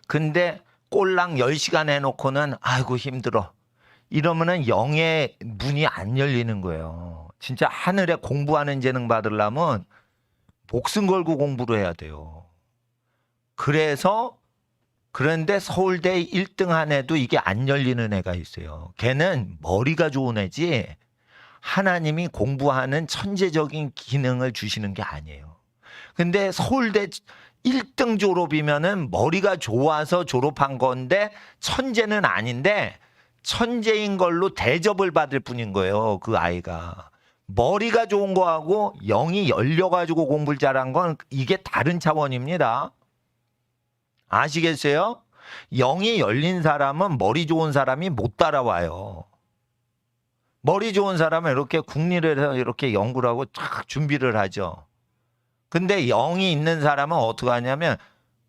근데 꼴랑 10시간 해놓고는 아이고 힘들어. 이러면은 영의 문이 안 열리는 거예요. 진짜 하늘에 공부하는 재능 받으려면 목숨 걸고 공부를 해야 돼요. 그런데 서울대 1등 한 애도 이게 안 열리는 애가 있어요. 걔는 머리가 좋은 애지 하나님이 공부하는 천재적인 기능을 주시는 게 아니에요. 근데 서울대 1등 졸업이면은 머리가 좋아서 졸업한 건데 천재는 아닌데 천재인 걸로 대접을 받을 뿐인 거예요. 그 아이가. 머리가 좋은 거하고 영이 열려가지고 공부를 잘한 건 이게 다른 차원입니다. 아시겠어요? 영이 열린 사람은 머리 좋은 사람이 못 따라와요. 머리 좋은 사람은 이렇게 국리를 해서 이렇게 연구를 하고 쫙 준비를 하죠. 근데 영이 있는 사람은 어떻게 하냐면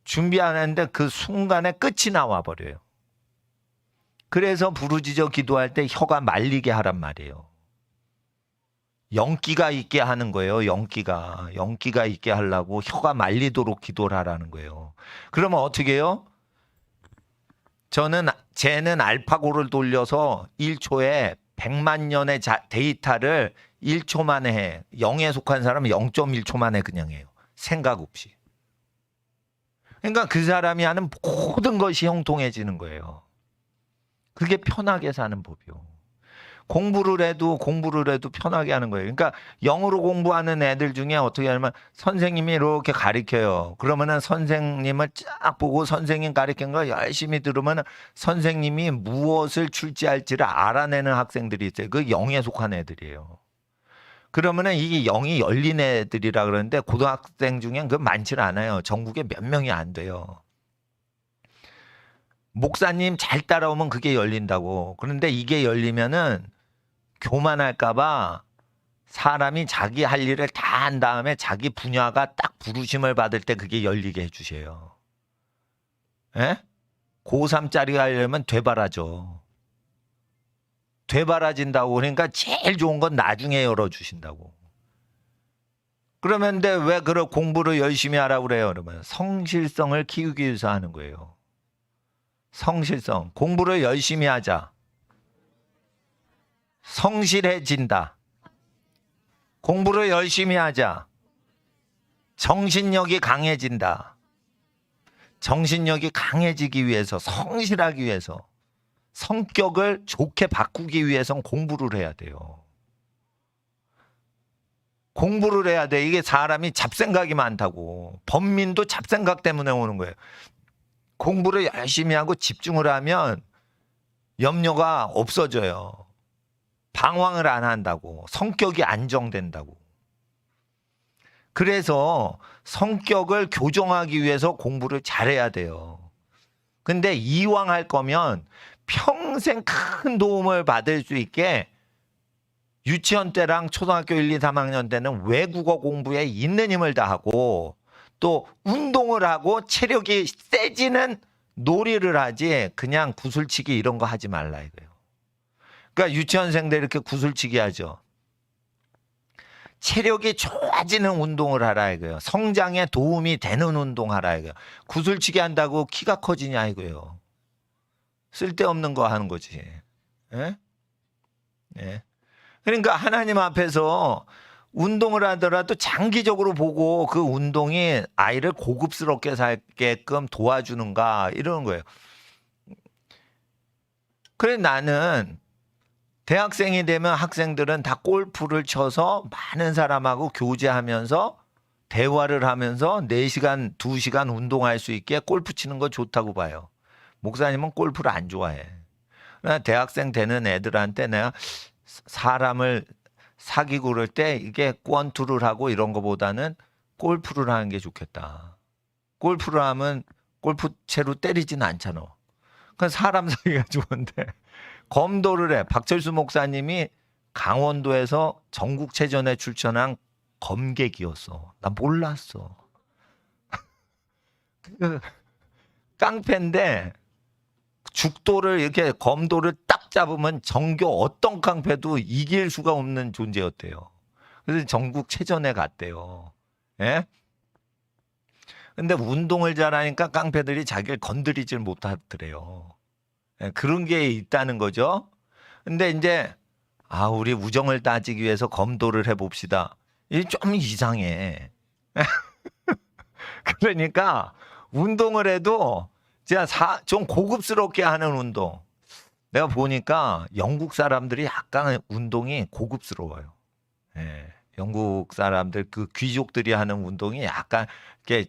준비하는데 그 순간에 끝이 나와 버려요. 그래서 부르짖어 기도할 때 혀가 말리게 하란 말이에요. 영기가 있게 하는 거예요. 영기가 있게 하려고 혀가 말리도록 기도를 하라는 거예요. 그러면 어떻게 해요? 쟤는 알파고를 돌려서 1초에 100만 년의 데이터를 1초 만에 해. 0에 속한 사람은 0.1초 만에 그냥 해요. 생각 없이. 그러니까 그 사람이 하는 모든 것이 형통해지는 거예요. 그게 편하게 사는 법이요. 공부를 해도 편하게 하는 거예요. 그러니까 영어로 공부하는 애들 중에 어떻게 하냐면 선생님이 이렇게 가르쳐요. 그러면은 선생님을 쫙 보고 선생님 가르친 거 열심히 들으면 선생님이 무엇을 출제할지를 알아내는 학생들이 있어요. 그 영에 속한 애들이에요. 그러면은 이게 영이 열린 애들이라 그러는데 고등학생 중엔 그 많지는 않아요. 전국에 몇 명이 안 돼요. 목사님 잘 따라오면 그게 열린다고. 그런데 이게 열리면은 교만할까봐 사람이 자기 할 일을 다 한 다음에 자기 분야가 딱 부르심을 받을 때 그게 열리게 해주세요. 예? 고3짜리 하려면 되바라져. 되바라진다고. 그러니까 제일 좋은 건 나중에 열어주신다고. 그러면 왜 그런 공부를 열심히 하라고 그래요? 그러면 성실성을 키우기 위해서 하는 거예요. 성실성. 공부를 열심히 하자. 성실해진다. 공부를 열심히 하자. 정신력이 강해진다. 정신력이 강해지기 위해서, 성실하기 위해서, 성격을 좋게 바꾸기 위해서는 공부를 해야 돼요. 공부를 해야 돼. 이게 사람이 잡생각이 많다고. 범민도 잡생각 때문에 오는 거예요. 공부를 열심히 하고 집중을 하면 염려가 없어져요. 방황을 안 한다고. 성격이 안정된다고. 그래서 성격을 교정하기 위해서 공부를 잘해야 돼요. 근데 이왕 할 거면 평생 큰 도움을 받을 수 있게 유치원 때랑 초등학교 1, 2, 3학년 때는 외국어 공부에 있는 힘을 다하고 또 운동을 하고 체력이 세지는 놀이를 하지 그냥 구슬치기 이런 거 하지 말라 이거예요. 그러니까 유치원생들 이렇게 구슬치기 하죠. 체력이 좋아지는 운동을 하라 이거예요. 성장에 도움이 되는 운동하라 이거예요. 구슬치기 한다고 키가 커지냐 이거예요. 쓸데없는 거 하는 거지. 예? 예. 그러니까 하나님 앞에서 운동을 하더라도 장기적으로 보고 그 운동이 아이를 고급스럽게 살게끔 도와주는가 이러는 거예요. 그래 나는 대학생이 되면 학생들은 다 골프를 쳐서 많은 사람하고 교제하면서 대화를 하면서 4시간, 2시간 운동할 수 있게 골프 치는 거 좋다고 봐요. 목사님은 골프를 안 좋아해. 그러나 대학생 되는 애들한테 내가 사람을 사귀고 그럴 때 이게 권투를 하고 이런 거보다는 골프를 하는 게 좋겠다. 골프를 하면 골프채로 때리진 않잖아. 그러니까 사람 사귀가 좋은데 검도를 해. 박철수 목사님이 강원도에서 전국체전에 출전한 검객이었어. 나 몰랐어. 깡패인데 죽도를 이렇게 검도를 딱 잡으면 정교 어떤 깡패도 이길 수가 없는 존재였대요. 그래서 전국체전에 갔대요. 예? 근데 운동을 잘하니까 깡패들이 자기를 건드리질 못하더래요. 예, 그런 게 있다는 거죠. 근데 이제 우리 우정을 따지기 위해서 검도를 해봅시다. 이게 좀 이상해. 그러니까 운동을 해도 진짜 좀 고급스럽게 하는 운동. 내가 보니까 영국 사람들이 약간 운동이 고급스러워요. 예, 영국 사람들 그 귀족들이 하는 운동이 약간 이렇게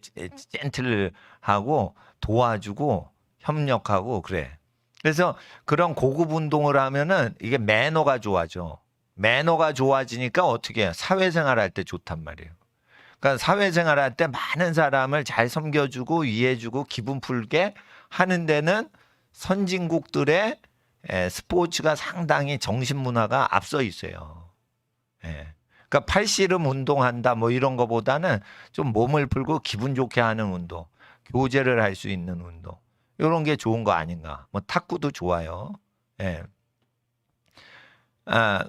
젠틀하고 도와주고 협력하고 그래. 그래서 그런 고급 운동을 하면은 이게 매너가 좋아져. 매너가 좋아지니까 어떻게 해요? 사회생활 할 때 좋단 말이에요. 그러니까 사회생활 할 때 많은 사람을 잘 섬겨주고 이해해주고 기분 풀게 하는 데는 선진국들의 스포츠가 상당히 정신문화가 앞서 있어요. 예. 그러니까 팔씨름 운동한다 뭐 이런 거보다는 좀 몸을 풀고 기분 좋게 하는 운동, 교제를 할 수 있는 운동 이런 게 좋은 거 아닌가. 뭐 탁구도 좋아요. 예.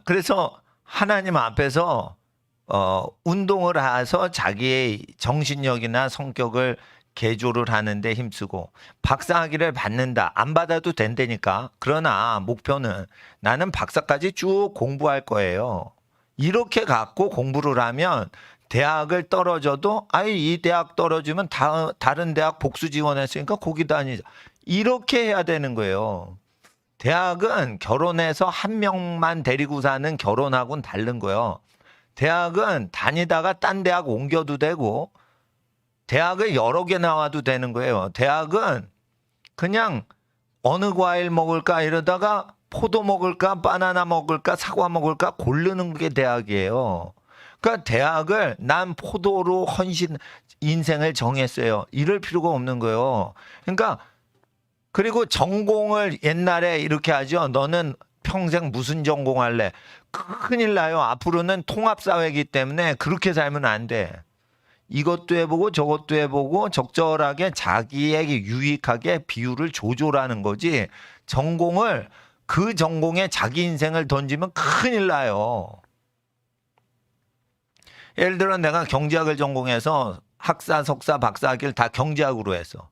그래서 하나님 앞에서 운동을 해서 자기의 정신력이나 성격을 개조를 하는데 힘쓰고 박사학위를 받는다. 안 받아도 된다니까. 그러나 목표는 나는 박사까지 쭉 공부할 거예요. 이렇게 갖고 공부를 하면 대학을 떨어져도 이 대학 떨어지면 다른 대학 복수 지원했으니까 거기 다니자. 이렇게 해야 되는 거예요. 대학은 결혼해서 한 명만 데리고 사는 결혼하고는 다른 거예요. 대학은 다니다가 딴 대학 옮겨도 되고 대학을 여러 개 나와도 되는 거예요. 대학은 그냥 어느 과일 먹을까 이러다가 포도 먹을까 바나나 먹을까 사과 먹을까 고르는 게 대학이에요. 그러니까 대학을 난 포도로 헌신 인생을 정했어요. 이럴 필요가 없는 거예요. 그러니까 그리고 전공을 옛날에 이렇게 하죠. 너는 평생 무슨 전공할래? 큰일 나요. 앞으로는 통합사회이기 때문에 그렇게 살면 안 돼. 이것도 해보고 저것도 해보고 적절하게 자기에게 유익하게 비율을 조절하는 거지. 전공을 그 전공에 자기 인생을 던지면 큰일 나요. 예를 들어 내가 경제학을 전공해서 학사, 석사, 박사학위를 다 경제학으로 했어.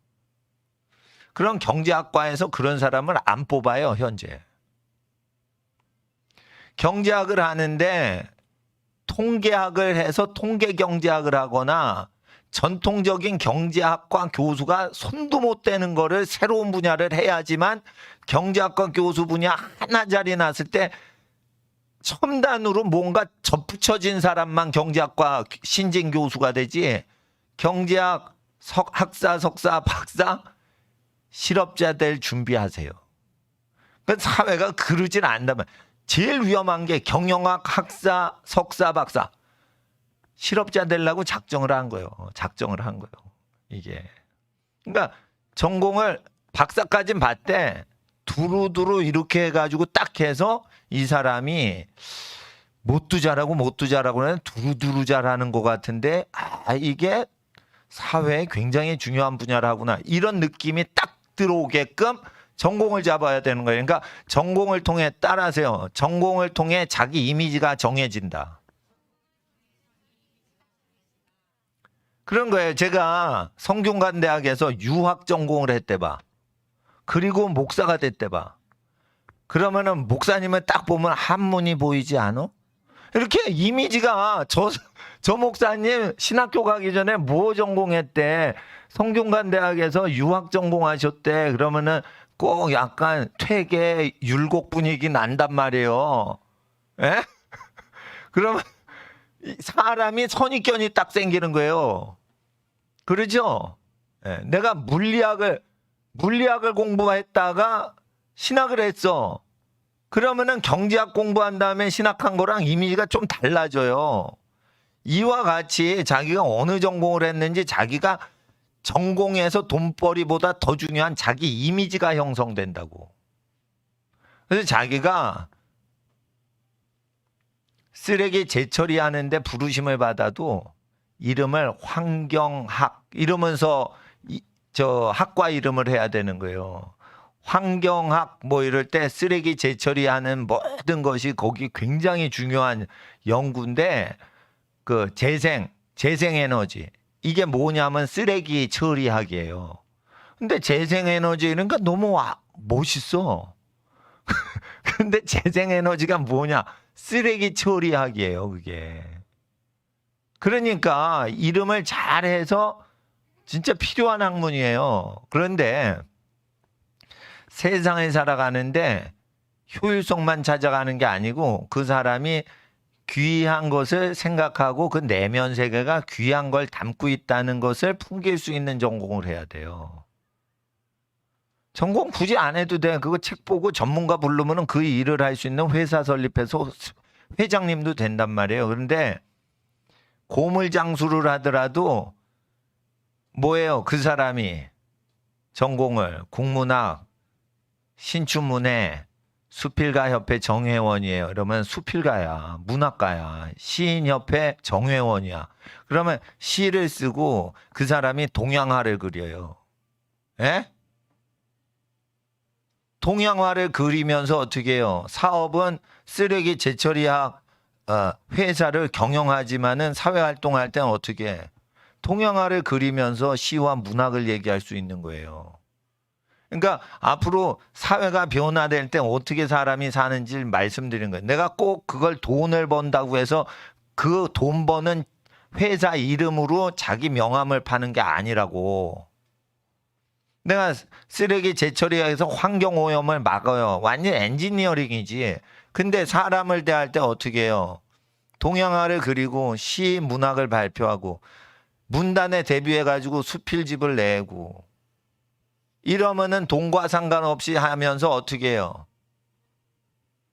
그럼 경제학과에서 그런 사람을 안 뽑아요, 현재. 경제학을 하는데 통계학을 해서 통계경제학을 하거나 전통적인 경제학과 교수가 손도 못 대는 거를 새로운 분야를 해야지만 경제학과 교수 분야 하나짜리 났을 때 첨단으로 뭔가 접붙여진 사람만 경제학과 신진 교수가 되지 경제학 학사, 석사, 박사 실업자 될 준비하세요. 그러니까 사회가 그러질 않다면 제일 위험한 게 경영학, 학사, 석사, 박사 실업자 되려고 작정을 한 거예요. 작정을 한 거예요. 이게 그러니까 전공을 박사까지는 봤대. 두루두루 이렇게 해가지고 딱 해서 이 사람이 못도 잘하고 하는 두루두루 잘하는 것 같은데 이게 사회에 굉장히 중요한 분야라구나 이런 느낌이 딱 들어오게끔 전공을 잡아야 되는 거예요. 그러니까 전공을 통해 따라하세요. 전공을 통해 자기 이미지가 정해진다. 그런 거예요. 제가 성균관대학에서 유학 전공을 했대 봐. 그리고 목사가 됐대 봐. 그러면은 목사님을 딱 보면 한문이 보이지 않아? 이렇게 이미지가 저 목사님 신학교 가기 전에 뭐 전공했대? 성균관대학에서 유학 전공하셨대. 그러면은 꼭 약간 퇴계 율곡 분위기 난단 말이에요. 예? 그러면 사람이 선입견이 딱 생기는 거예요. 그러죠? 예, 내가 물리학을 공부했다가 신학을 했어. 그러면은 경제학 공부한 다음에 신학한 거랑 이미지가 좀 달라져요. 이와 같이 자기가 어느 전공을 했는지 자기가 전공에서 돈벌이보다 더 중요한 자기 이미지가 형성된다고. 그래서 자기가 쓰레기 재처리하는데 부르심을 받아도 이름을 환경학 이러면서 저 학과 이름을 해야 되는 거예요. 환경학 뭐 이럴 때 쓰레기 재처리하는 모든 것이 거기 굉장히 중요한 연구인데 그 재생에너지 이게 뭐냐면 쓰레기 처리학이에요. 근데 재생에너지 그러니까 너무 멋있어. 근데 재생에너지가 뭐냐? 쓰레기 처리학이에요, 그게. 그러니까 이름을 잘해서 진짜 필요한 학문이에요. 그런데 세상을 살아가는데 효율성만 찾아가는 게 아니고 그 사람이 귀한 것을 생각하고 그 내면 세계가 귀한 걸 담고 있다는 것을 풍길 수 있는 전공을 해야 돼요. 전공 굳이 안 해도 돼. 그거 책 보고 전문가 부르면 그 일을 할 수 있는 회사 설립해서 회장님도 된단 말이에요. 그런데 고물장수를 하더라도 뭐예요? 그 사람이 전공을 국문학, 신춘문예, 수필가협회 정회원이에요. 그러면 수필가야, 문학가야, 시인협회 정회원이야. 그러면 시를 쓰고 그 사람이 동양화를 그려요. 예? 동양화를 그리면서 어떻게 해요? 사업은 쓰레기 재처리학 회사를 경영하지만은 사회활동할 때는 어떻게 해? 동양화를 그리면서 시와 문학을 얘기할 수 있는 거예요. 그러니까 앞으로 사회가 변화될 때 어떻게 사람이 사는지 말씀드린 거예요. 내가 꼭 그걸 돈을 번다고 해서 그 돈 버는 회사 이름으로 자기 명함을 파는 게 아니라고. 내가 쓰레기 재처리해서 환경오염을 막아요. 완전 엔지니어링이지. 근데 사람을 대할 때 어떻게 해요? 동양화를 그리고 시, 문학을 발표하고 문단에 데뷔해가지고 수필집을 내고 이러면은 돈과 상관없이 하면서 어떻게 해요?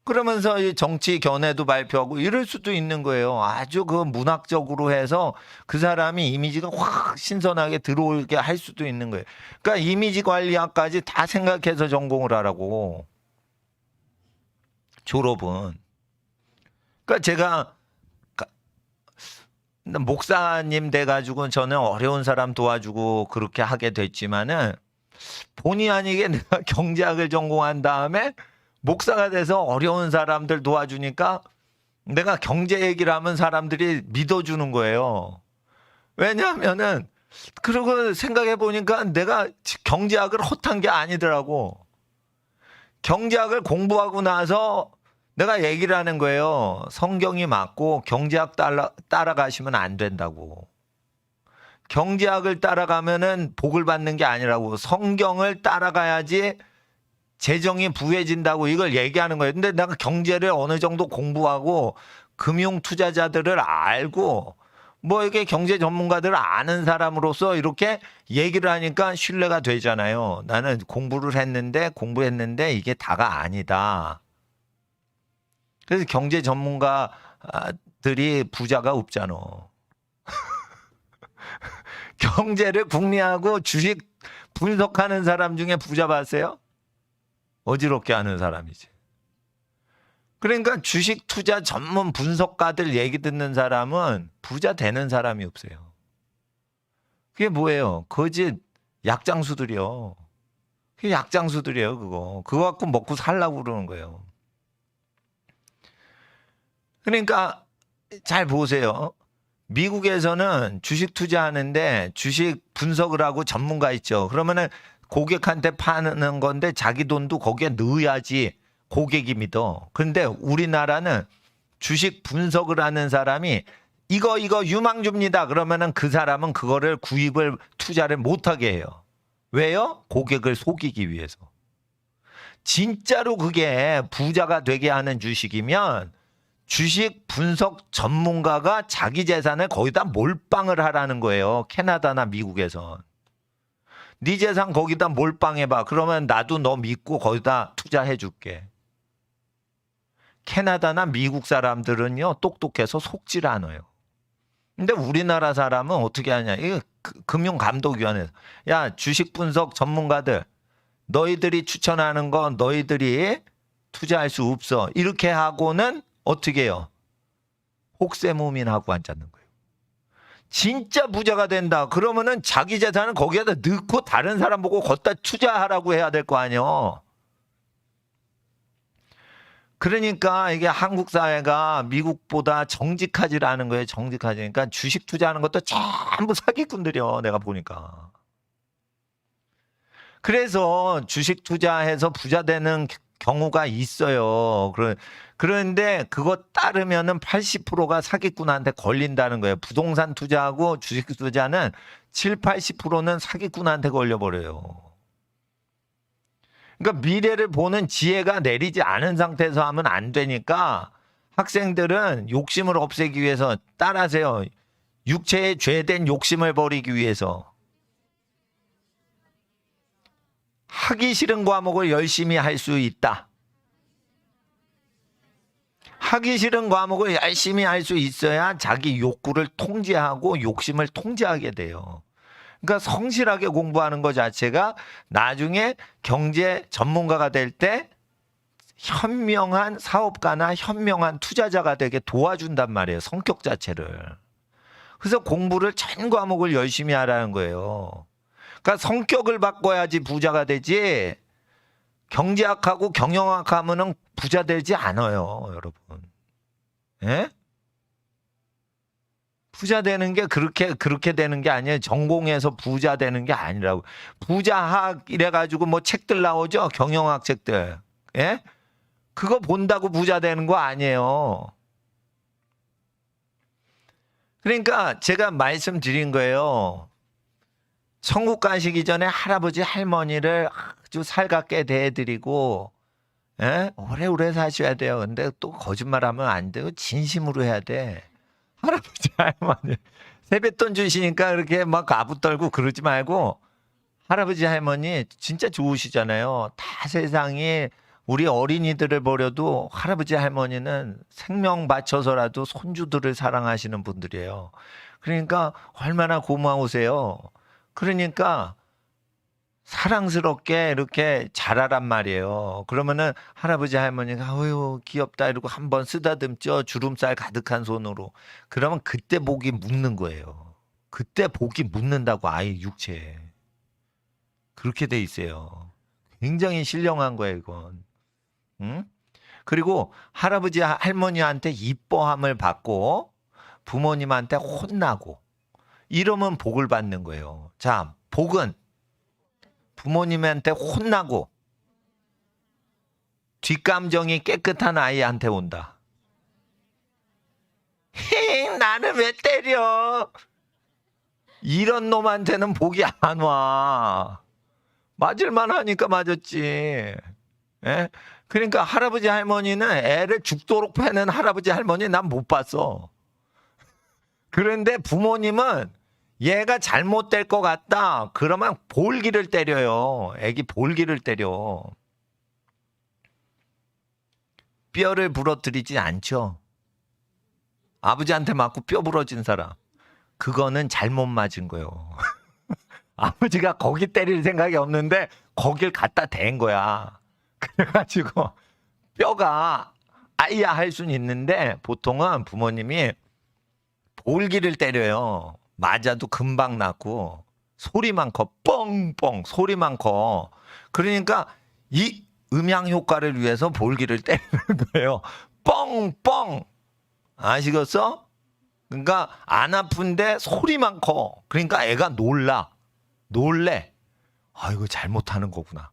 그러면서 정치 견해도 발표하고 이럴 수도 있는 거예요. 아주 그 문학적으로 해서 그 사람이 이미지가 확 신선하게 들어오게 할 수도 있는 거예요. 그러니까 이미지 관리학까지 다 생각해서 전공을 하라고. 졸업은. 그러니까 제가 목사님 돼가지고 저는 어려운 사람 도와주고 그렇게 하게 됐지만은 본의 아니게 내가 경제학을 전공한 다음에 목사가 돼서 어려운 사람들 도와주니까 내가 경제 얘기를 하면 사람들이 믿어주는 거예요. 왜냐하면은 그러고 생각해 보니까 내가 경제학을 헛한 게 아니더라고. 경제학을 공부하고 나서 내가 얘기를 하는 거예요. 성경이 맞고 경제학 따라가시면 안 된다고. 경제학을 따라가면은 복을 받는 게 아니라고. 성경을 따라가야지 재정이 부해진다고 이걸 얘기하는 거예요. 근데 내가 경제를 어느 정도 공부하고 금융 투자자들을 알고 뭐 이렇게 경제 전문가들을 아는 사람으로서 이렇게 얘기를 하니까 신뢰가 되잖아요. 나는 공부했는데 이게 다가 아니다. 그래서 경제 전문가들이 부자가 없잖아. 경제를 궁리하고 주식 분석하는 사람 중에 부자 봤어요? 어지럽게 하는 사람이지. 그러니까 주식 투자 전문 분석가들 얘기 듣는 사람은 부자 되는 사람이 없어요. 그게 뭐예요? 거짓 약장수들이요. 그게 약장수들이에요, 그거. 그거 갖고 먹고 살라고 그러는 거예요. 그러니까 잘 보세요. 미국에서는 주식 투자하는데 주식 분석을 하고 전문가 있죠. 그러면은 고객한테 파는 건데 자기 돈도 거기에 넣어야지 고객이 믿어. 그런데 우리나라는 주식 분석을 하는 사람이 이거 유망주입니다. 그러면은 그 사람은 그거를 구입을 투자를 못하게 해요. 왜요? 고객을 속이기 위해서. 진짜로 그게 부자가 되게 하는 주식이면 주식 분석 전문가가 자기 재산을 거기다 몰빵을 하라는 거예요. 캐나다나 미국에선. 네 재산 거기다 몰빵해봐. 그러면 나도 너 믿고 거기다 투자해 줄게. 캐나다나 미국 사람들은요 똑똑해서 속질 않아요. 근데 우리나라 사람은 어떻게 하냐. 이거 금융감독위원회에서 야 주식 분석 전문가들 너희들이 추천하는 거 너희들이 투자할 수 없어. 이렇게 하고는 어떻게 해요? 혹세무민하고 앉았는 거예요. 진짜 부자가 된다. 그러면은 자기 재산은 거기에다 넣고 다른 사람 보고 걷다 투자하라고 해야 될 거 아니에요. 그러니까 이게 한국 사회가 미국보다 정직하지 않은 거예요. 정직하지. 그러니까 주식 투자하는 것도 전부 사기꾼들이요. 내가 보니까. 그래서 주식 투자해서 부자 되는 경우가 있어요. 그런데 그거 따르면은 80%가 사기꾼한테 걸린다는 거예요. 부동산 투자하고 주식 투자는 7, 80%는 사기꾼한테 걸려버려요. 그러니까 미래를 보는 지혜가 내리지 않은 상태에서 하면 안 되니까 학생들은 욕심을 없애기 위해서 따라하세요. 육체의 죄된 욕심을 버리기 위해서. 하기 싫은 과목을 열심히 할 수 있다. 하기 싫은 과목을 열심히 할 수 있어야 자기 욕구를 통제하고 욕심을 통제하게 돼요. 그러니까 성실하게 공부하는 것 자체가 나중에 경제 전문가가 될 때 현명한 사업가나 현명한 투자자가 되게 도와준단 말이에요. 성격 자체를. 그래서 공부를 전 과목을 열심히 하라는 거예요. 그러니까 성격을 바꿔야지 부자가 되지 경제학하고 경영학하면은 부자 되지 않아요, 여러분. 예? 부자 되는 게 그렇게 되는 게 아니에요. 전공해서 부자 되는 게 아니라고. 부자학 이래가지고 뭐 책들 나오죠, 경영학 책들. 예? 그거 본다고 부자 되는 거 아니에요. 그러니까 제가 말씀드린 거예요. 천국 가시기 전에 할아버지 할머니를 아주 살갑게 대해드리고 예? 오래오래 사셔야 돼요. 근데 또 거짓말하면 안 돼요. 진심으로 해야 돼. 할아버지 할머니 세뱃돈 주시니까 그렇게 막 가부 떨고 그러지 말고 할아버지 할머니 진짜 좋으시잖아요. 다 세상이 우리 어린이들을 버려도 할아버지 할머니는 생명 바쳐서라도 손주들을 사랑하시는 분들이에요. 그러니까 얼마나 고마우세요. 그러니까 사랑스럽게 이렇게 자라란 말이에요. 그러면은 할아버지 할머니가 어휴 귀엽다 이러고 한번 쓰다듬죠. 주름살 가득한 손으로. 그러면 그때 복이 묻는 거예요. 그때 복이 묻는다고 아이 육체에. 그렇게 돼 있어요. 굉장히 신령한 거예요 이건. 응? 그리고 할아버지 할머니한테 이뻐함을 받고 부모님한테 혼나고 이러면 복을 받는 거예요. 자, 복은 부모님한테 혼나고 뒷감정이 깨끗한 아이한테 온다. 힝, 나는 왜 때려? 이런 놈한테는 복이 안 와. 맞을만 하니까 맞았지. 예? 그러니까 할아버지 할머니는 애를 죽도록 패는 할아버지 할머니 난 못 봤어. 그런데 부모님은 얘가 잘못될 것 같다. 그러면 볼기를 때려요. 애기 볼기를 때려. 뼈를 부러뜨리지 않죠. 아버지한테 맞고 뼈 부러진 사람. 그거는 잘못 맞은 거예요. 아버지가 거기 때릴 생각이 없는데 거길 갖다 댄 거야. 그래가지고 뼈가 아야 할 수는 있는데 보통은 부모님이 볼기를 때려요. 맞아도 금방 낫고 소리만 커 뻥뻥 소리만 커. 그러니까 이 음향 효과를 위해서 볼기를 때리는 거예요. 뻥뻥 아시겠어? 그러니까 안 아픈데 소리만 커. 그러니까 애가 놀래. 아이고 잘못하는 거구나.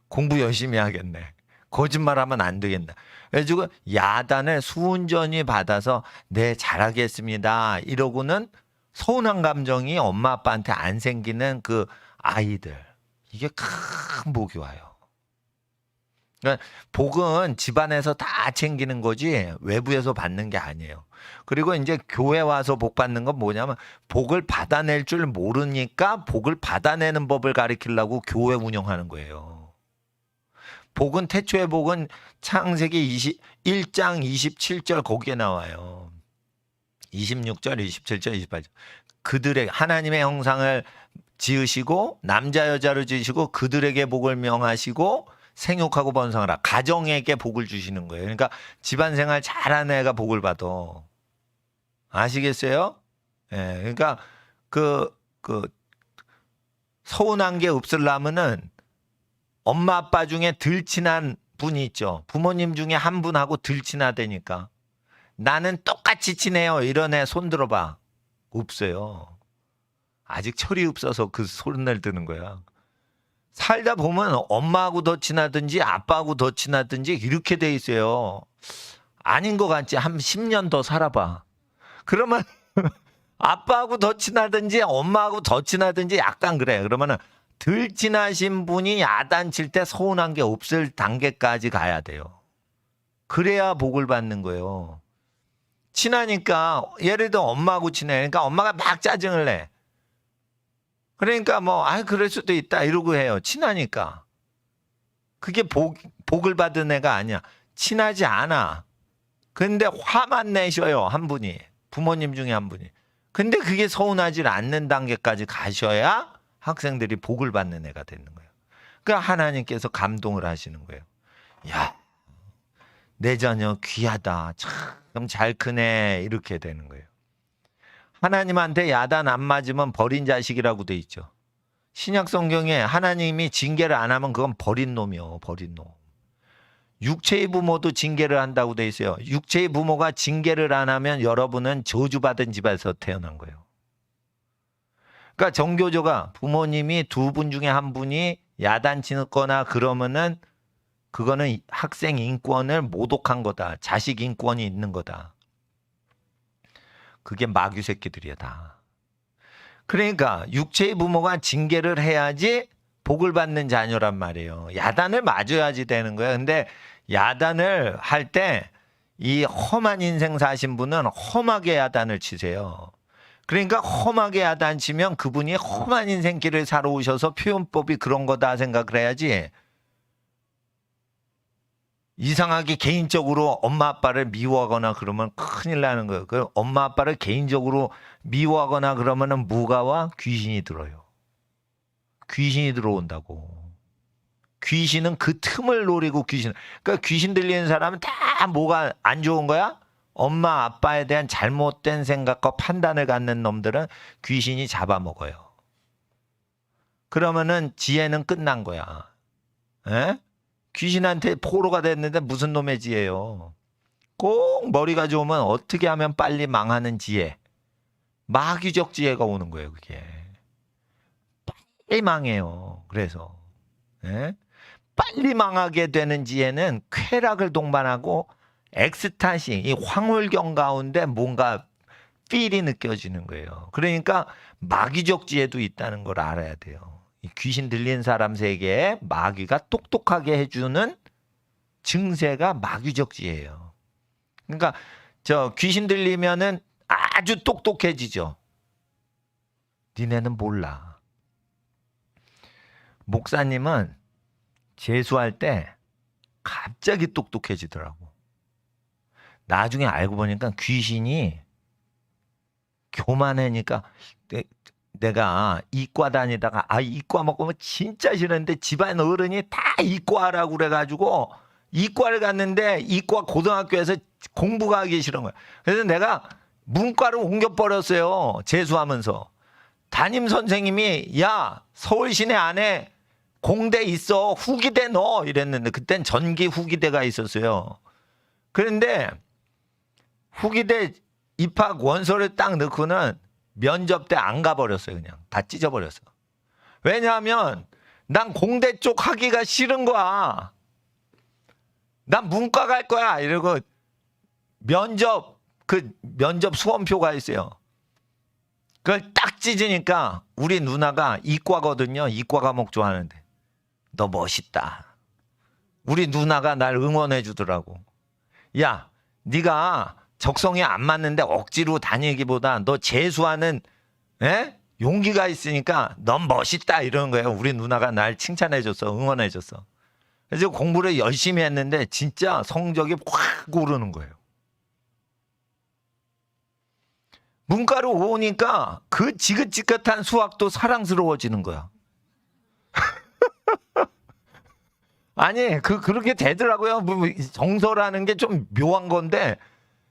공부 열심히 하겠네. 거짓말하면 안 되겠다. 그래가지고 야단을 수운전이 받아서 네 잘하겠습니다 이러고는 서운한 감정이 엄마 아빠한테 안 생기는 그 아이들, 이게 큰 복이 와요. 그러니까 복은 집안에서 다 챙기는 거지 외부에서 받는 게 아니에요. 그리고 이제 교회 와서 복 받는 건 뭐냐면 복을 받아낼 줄 모르니까 복을 받아내는 법을 가르치려고 교회 운영하는 거예요. 복은 태초의 복은 창세기 1장 27절 거기에 나와요. 26절, 27절, 28절. 그들의 하나님의 형상을 지으시고 남자 여자로 지으시고 그들에게 복을 명하시고 생육하고 번성하라. 가정에게 복을 주시는 거예요. 그러니까 집안생활 잘하는 애가 복을 받아. 아시겠어요? 예, 그러니까 그 서운한 게 없으려면은 엄마 아빠 중에 덜 친한 분이 있죠. 부모님 중에 한 분하고 덜 친하다니까. 나는 똑같이 친해요. 이런 애 손 들어봐. 없어요. 아직 철이 없어서 그 손을 드는 거야. 살다 보면 엄마하고 더 친하든지 아빠하고 더 친하든지 이렇게 돼 있어요. 아닌 것 같지? 한 10년 더 살아봐. 그러면 아빠하고 더 친하든지 엄마하고 더 친하든지 약간 그래. 그러면은 덜 친하신 분이 야단칠 때 서운한 게 없을 단계까지 가야 돼요. 그래야 복을 받는 거예요. 친하니까 예를 들어 엄마하고 친해. 그러니까 엄마가 막 짜증을 내. 그러니까 그럴 수도 있다 이러고 해요. 친하니까. 그게 복을 받은 애가 아니야. 친하지 않아. 근데 화만 내셔요. 한 분이. 부모님 중에 한 분이. 근데 그게 서운하지 않는 단계까지 가셔야 학생들이 복을 받는 애가 되는 거예요. 그러니까 하나님께서 감동을 하시는 거예요. 야, 내 자녀 귀하다. 참 잘 크네. 이렇게 되는 거예요. 하나님한테 야단 안 맞으면 버린 자식이라고 돼 있죠. 신약 성경에 하나님이 징계를 안 하면 그건 버린 놈이요. 버린 놈. 육체의 부모도 징계를 한다고 돼 있어요. 육체의 부모가 징계를 안 하면 여러분은 저주받은 집에서 태어난 거예요. 그러니까 정교조가 부모님이 두 분 중에 한 분이 야단치거나 그러면은 그거는 학생 인권을 모독한 거다. 자식 인권이 있는 거다. 그게 마귀 새끼들이야 다. 그러니까 육체의 부모가 징계를 해야지 복을 받는 자녀란 말이에요. 야단을 맞아야지 되는 거예요. 근데 야단을 할 때 이 험한 인생 사신 분은 험하게 야단을 치세요. 그러니까 험하게 야단 치면 그분이 험한 인생길을 살아오셔서 표현법이 그런 거다 생각을 해야지, 이상하게 개인적으로 엄마 아빠를 미워하거나 그러면 큰일 나는 거예요. 그 엄마 아빠를 개인적으로 미워하거나 그러면은 뭐가 와? 귀신이 들어요. 귀신이 들어온다고. 귀신은 그 틈을 노리고 그러니까 귀신 들리는 사람은 다 뭐가 안 좋은 거야? 엄마 아빠에 대한 잘못된 생각과 판단을 갖는 놈들은 귀신이 잡아먹어요. 그러면은 지혜는 끝난 거야. 에? 귀신한테 포로가 됐는데 무슨 놈의 지혜요. 꼭 머리가 좋으면 어떻게 하면 빨리 망하는 지혜. 마귀적 지혜가 오는 거예요. 그게. 빨리 망해요. 그래서. 에? 빨리 망하게 되는 지혜는 쾌락을 동반하고 엑스타시, 이 황홀경 가운데 뭔가 필이 느껴지는 거예요. 그러니까 마귀적 지혜도 있다는 걸 알아야 돼요. 이 귀신 들린 사람 세계에 마귀가 똑똑하게 해주는 증세가 마귀적 지혜예요. 그러니까 저 귀신 들리면은 아주 똑똑해지죠. 니네는 몰라. 목사님은 재수할 때 갑자기 똑똑해지더라고. 나중에 알고 보니까 귀신이 교만하니까, 내가 이과 다니다가 이과 먹으면 진짜 싫었는데 집안 어른이 다 이과라고 그래가지고 이과를 갔는데 이과 고등학교에서 공부가 하기 싫은 거야. 그래서 내가 문과로 옮겨버렸어요. 재수하면서. 담임 선생님이 야 서울 시내 안에 공대 있어 후기대 넣어 이랬는데, 그땐 전기 후기대가 있었어요. 그런데 후기대 입학 원서를 딱 넣고는 면접 때 안 가버렸어요. 그냥 다 찢어버렸어. 왜냐하면 난 공대 쪽 하기가 싫은 거야. 난 문과 갈 거야 이러고 면접 수험표가 있어요. 그걸 딱 찢으니까 우리 누나가 이과거든요. 이과 과목 좋아하는데 너 멋있다. 우리 누나가 날 응원해 주더라고. 야, 네가 적성에 안 맞는데 억지로 다니기보다 너 재수하는 용기가 있으니까 넌 멋있다 이러는 거예요. 우리 누나가 날 칭찬해 줬어. 응원해 줬어. 그래서 공부를 열심히 했는데 진짜 성적이 확 오르는 거예요. 문과로 오니까 그 지긋지긋한 수학도 사랑스러워지는 거야. 아니, 그렇게 되더라고요. 정서라는 게 좀 묘한 건데,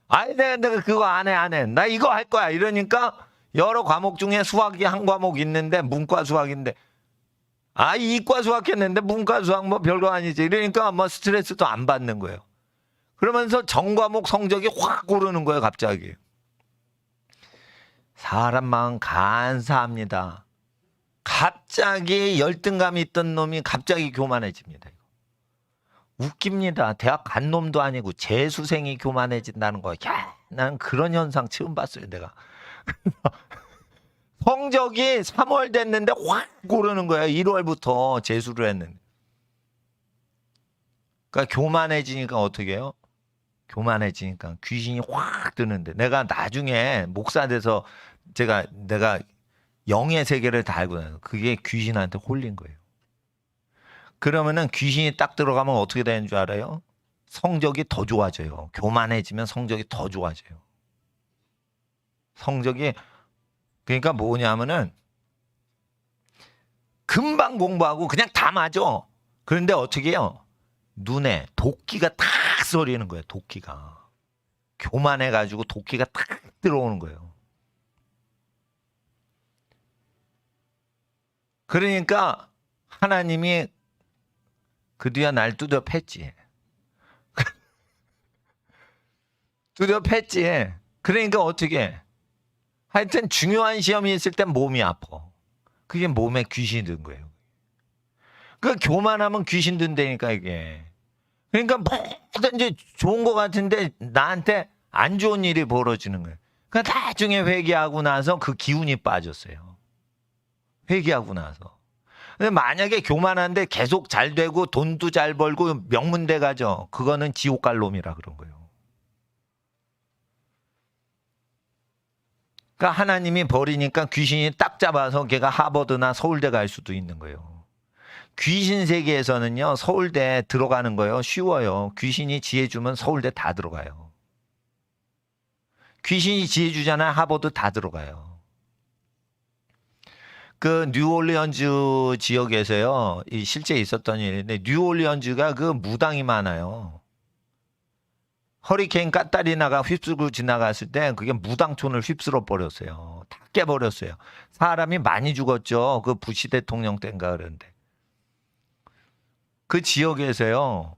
아니, 내가 그거 안 해. 나 이거 할 거야. 이러니까 여러 과목 중에 수학이 한 과목 있는데, 문과 수학인데, 이과 수학 했는데 문과 수학 뭐 별거 아니지. 이러니까 뭐 스트레스도 안 받는 거예요. 그러면서 전 과목 성적이 확 오르는 거예요, 갑자기. 사람 마음 간사합니다. 갑자기 열등감이 있던 놈이 갑자기 교만해집니다. 웃깁니다. 대학 간 놈도 아니고 재수생이 교만해진다는 거야. 야, 난 그런 현상 처음 봤어요, 내가. 성적이 3월 됐는데 확 오르는 거예요. 1월부터 재수를 했는데. 그러니까 교만해지니까 어떻게 해요? 교만해지니까 귀신이 확 드는데 내가 나중에 목사 돼서 내가 영의 세계를 다 알고 나서 그게 귀신한테 홀린 거예요. 그러면은 귀신이 딱 들어가면 어떻게 되는 줄 알아요? 성적이 더 좋아져요. 교만해지면 성적이 더 좋아져요. 성적이 그러니까 뭐냐면은 금방 공부하고 그냥 다 맞아. 그런데 어떻게 해요? 눈에 도끼가 탁 쏘리는 거예요. 도끼가. 교만해가지고 도끼가 탁 들어오는 거예요. 그러니까 하나님이 그 뒤에 날 두드려 팼지. 두드려 팼지. 그러니까 어떻게 해? 하여튼 중요한 시험이 있을 땐 몸이 아파. 그게 몸에 귀신이 든 거예요. 그 교만하면 귀신 든다니까 이게. 그러니까 뭐든지 좋은 거 같은데 나한테 안 좋은 일이 벌어지는 거예요. 그러니까 나중에 회개하고 나서 그 기운이 빠졌어요. 회개하고 나서. 근데 만약에 교만한데 계속 잘 되고 돈도 잘 벌고 명문대 가죠. 그거는 지옥 갈 놈이라 그런 거예요. 그러니까 하나님이 버리니까 귀신이 딱 잡아서 걔가 하버드나 서울대 갈 수도 있는 거예요. 귀신 세계에서는요, 서울대 들어가는 거요 쉬워요. 귀신이 지혜 주면 서울대 다 들어가요. 귀신이 지혜 주잖아요. 하버드 다 들어가요. 그 뉴올리언즈 지역에서요, 실제 있었던 일인데 뉴올리언즈가 그 무당이 많아요. 허리케인 까따리나가 휩쓸고 지나갔을 때 그게 무당촌을 휩쓸어 버렸어요. 다 깨버렸어요. 사람이 많이 죽었죠. 그 부시 대통령 때인가 그런데. 그 지역에서요.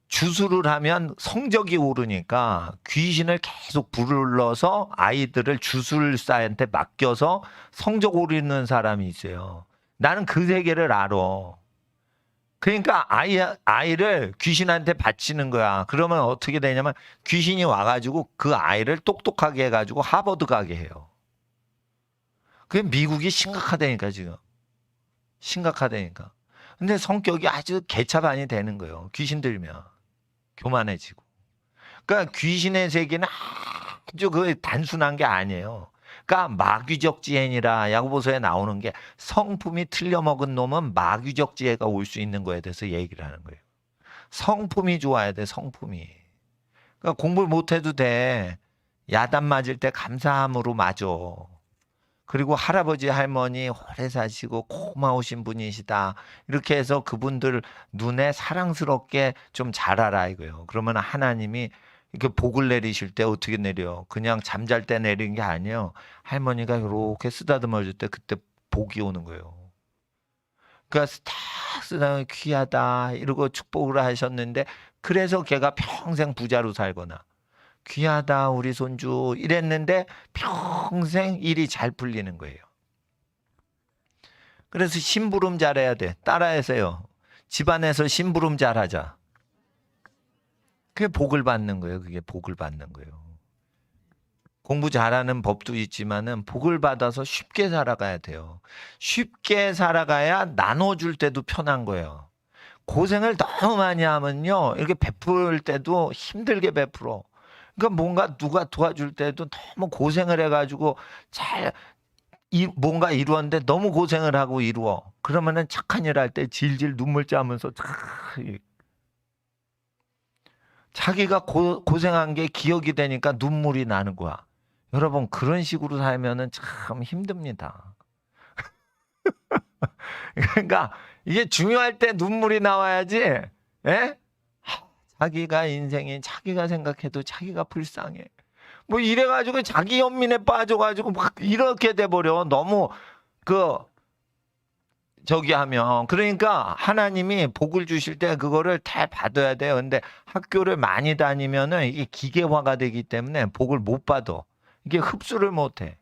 주술을 하면 성적이 오르니까 귀신을 계속 불러서 아이들을 주술사한테 맡겨서 성적 오르는 사람이 있어요. 나는 그 세계를 알아. 그러니까 아이를 귀신한테 바치는 거야. 그러면 어떻게 되냐면 귀신이 와가지고 그 아이를 똑똑하게 해가지고 하버드 가게 해요. 그게 미국이 심각하다니까 지금. 심각하다니까. 근데 성격이 아주 개차반이 되는 거예요. 귀신 들면. 교만해지고. 그러니까 귀신의 세계는 아주 그 단순한 게 아니에요. 그러니까 마귀적 지혜니라 야고보서에 나오는 게 성품이 틀려먹은 놈은 마귀적 지혜가 올 수 있는 거에 대해서 얘기를 하는 거예요. 성품이 좋아야 돼, 성품이. 그러니까 공부를 못해도 돼. 야단 맞을 때 감사함으로 맞아. 그리고 할아버지 할머니 오래 사시고 고마우신 분이시다. 이렇게 해서 그분들 눈에 사랑스럽게 좀 자라라 이거예요. 그러면 하나님이 이렇게 복을 내리실 때 어떻게 내려? 그냥 잠잘 때 내리는 게 아니에요. 할머니가 이렇게 쓰다듬어 줄 때 그때 복이 오는 거예요. 그러니까 딱 쓰다듬어 귀하다 이러고 축복을 하셨는데 그래서 걔가 평생 부자로 살거나 귀하다 우리 손주 이랬는데 평생 일이 잘 풀리는 거예요. 그래서 심부름 잘해야 돼. 따라해서요. 집안에서 심부름 잘하자. 그게 복을 받는 거예요. 그게 복을 받는 거예요. 공부 잘하는 법도 있지만은 복을 받아서 쉽게 살아가야 돼요. 쉽게 살아가야 나눠줄 때도 편한 거예요. 고생을 너무 많이 하면요, 이렇게 베풀 때도 힘들게 베풀어. 그러니까 뭔가 누가 도와줄 때도 너무 고생을 해가지고 잘 뭔가 이루었는데 너무 고생을 하고 이루어. 그러면은 착한 일 할 때 질질 눈물 짜면서 자기가 고생한 게 기억이 되니까 눈물이 나는 거야. 여러분, 그런 식으로 살면은 참 힘듭니다. 그러니까 이게 중요할 때 눈물이 나와야지. 예? 자기가 인생이 자기가 생각해도 자기가 불쌍해. 뭐 이래가지고 자기 연민에 빠져가지고 막 이렇게 돼버려. 너무 저기 하면. 그러니까 하나님이 복을 주실 때 그거를 다 받아야 돼요. 근데 학교를 많이 다니면은 이게 기계화가 되기 때문에 복을 못 받아. 이게 흡수를 못 해.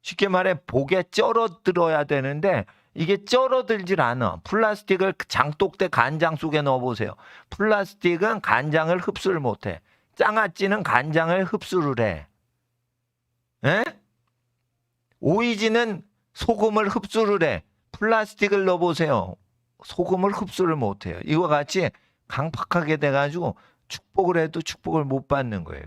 쉽게 말해 복에 쩔어들어야 되는데 이게 쩔어들질 않아. 플라스틱을 장독대 간장 속에 넣어보세요. 플라스틱은 간장을 흡수를 못 해. 장아찌는 간장을 흡수를 해. 에? 오이지는 소금을 흡수를 해. 플라스틱을 넣어보세요. 소금을 흡수를 못해요. 이와 같이 강팍하게 돼가지고 축복을 해도 축복을 못 받는 거예요.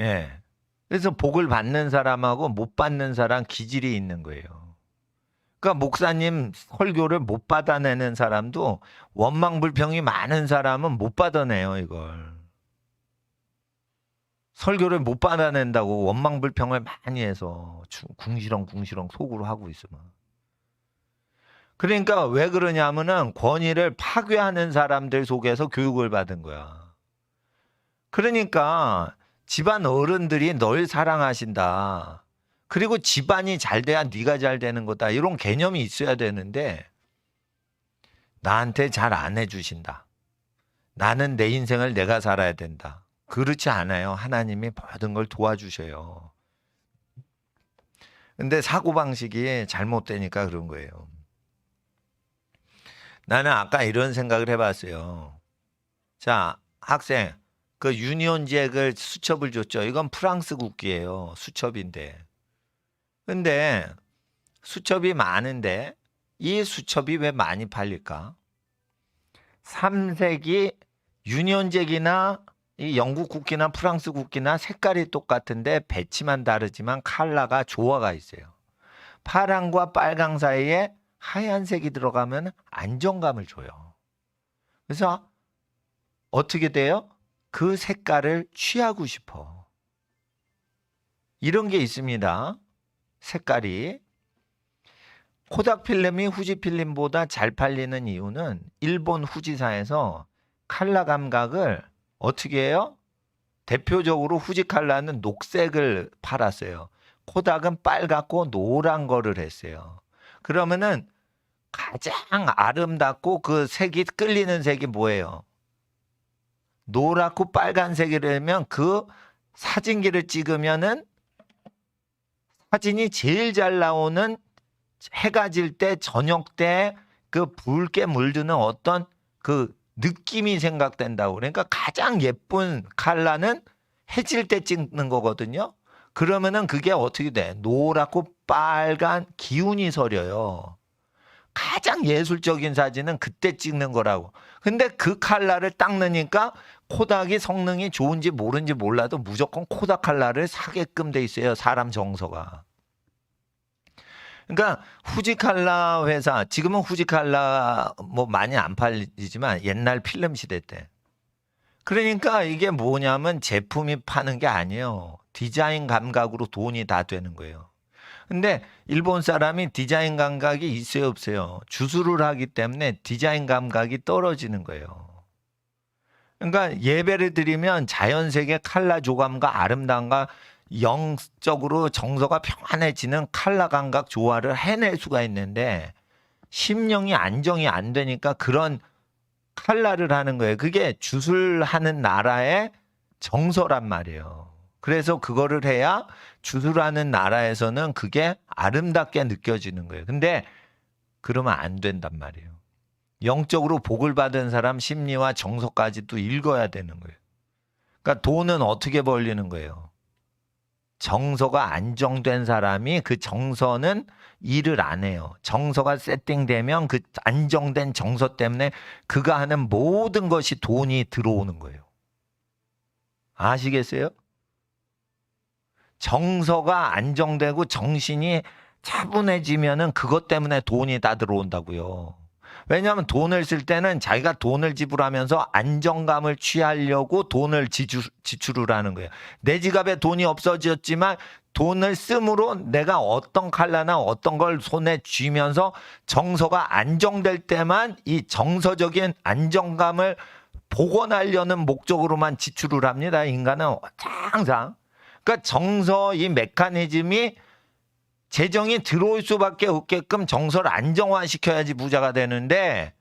예. 그래서 복을 받는 사람하고 못 받는 사람 기질이 있는 거예요. 그러니까 목사님 설교를 못 받아내는 사람도 원망불평이 많은 사람은 못 받아내요, 이걸. 설교를 못 받아낸다고 원망불평을 많이 해서 궁시렁궁시렁 속으로 하고 있으면. 그러니까 왜 그러냐면은 권위를 파괴하는 사람들 속에서 교육을 받은 거야. 그러니까 집안 어른들이 널 사랑하신다. 그리고 집안이 잘 돼야 네가 잘 되는 거다. 이런 개념이 있어야 되는데 나한테 잘 안 해주신다. 나는 내 인생을 내가 살아야 된다. 그렇지 않아요. 하나님이 모든 걸 도와주셔요. 근데 사고방식이 잘못되니까 그런 거예요. 나는 아까 이런 생각을 해봤어요. 자, 학생, 그 유니온잭을 수첩을 줬죠. 이건 프랑스 국기예요. 수첩인데. 근데 수첩이 많은데 이 수첩이 왜 많이 팔릴까? 3세기 유니온잭이나 이 영국 국기나 프랑스 국기나 색깔이 똑같은데 배치만 다르지만 컬러가 조화가 있어요. 파랑과 빨강 사이에 하얀색이 들어가면 안정감을 줘요. 그래서 어떻게 돼요? 그 색깔을 취하고 싶어. 이런 게 있습니다. 색깔이. 코닥 필름이 후지 필름보다 잘 팔리는 이유는 일본 후지사에서 컬러 감각을 어떻게 해요? 대표적으로 후지 컬러는 녹색을 팔았어요. 코닥은 빨갛고 노란 거를 했어요. 그러면은 가장 아름답고 그 색이 끌리는 색이 뭐예요? 노랗고 빨간색이라면 그 사진기를 찍으면은 사진이 제일 잘 나오는 해가 질 때 저녁 때 그 붉게 물드는 어떤 그 느낌이 생각된다고. 그러니까 가장 예쁜 컬러는 해질 때 찍는 거거든요. 그러면은 그게 어떻게 돼? 노랗고 빨간 기운이 서려요. 가장 예술적인 사진은 그때 찍는 거라고. 근데 그 컬러를 딱 넣으니까 코닥이 성능이 좋은지 모른지 몰라도 무조건 코닥 컬러를 사게끔 돼 있어요. 사람 정서가. 그러니까 후지 컬러 회사, 지금은 후지 컬러 뭐 많이 안 팔리지만 옛날 필름 시대 때. 그러니까 이게 뭐냐면 제품이 파는 게 아니에요. 디자인 감각으로 돈이 다 되는 거예요. 근데 일본 사람이 디자인 감각이 있어요, 없어요? 주술을 하기 때문에 디자인 감각이 떨어지는 거예요. 그러니까 예배를 드리면 자연색의 컬러 조감과 아름다움과 영적으로 정서가 평안해지는 컬러 감각 조화를 해낼 수가 있는데 심령이 안정이 안 되니까 그런 컬러를 하는 거예요. 그게 주술하는 나라의 정서란 말이에요. 그래서 그거를 해야 주술하는 나라에서는 그게 아름답게 느껴지는 거예요. 근데 그러면 안 된단 말이에요. 영적으로 복을 받은 사람 심리와 정서까지도 읽어야 되는 거예요. 그러니까 돈은 어떻게 벌리는 거예요? 정서가 안정된 사람이 그 정서는 일을 안 해요. 정서가 세팅되면 그 안정된 정서 때문에 그가 하는 모든 것이 돈이 들어오는 거예요. 아시겠어요? 정서가 안정되고 정신이 차분해지면은 그것 때문에 돈이 다 들어온다고요. 왜냐하면 돈을 쓸 때는 자기가 돈을 지불하면서 안정감을 취하려고 돈을 지출을 하는 거예요. 내 지갑에 돈이 없어졌지만 돈을 씀으로 내가 어떤 칼라나 어떤 걸 손에 쥐면서 정서가 안정될 때만 이 정서적인 안정감을 복원하려는 목적으로만 지출을 합니다. 인간은 항상. 그러니까 정서 이 메커니즘이 재정이 들어올 수밖에 없게끔 정서를 안정화시켜야지 부자가 되는데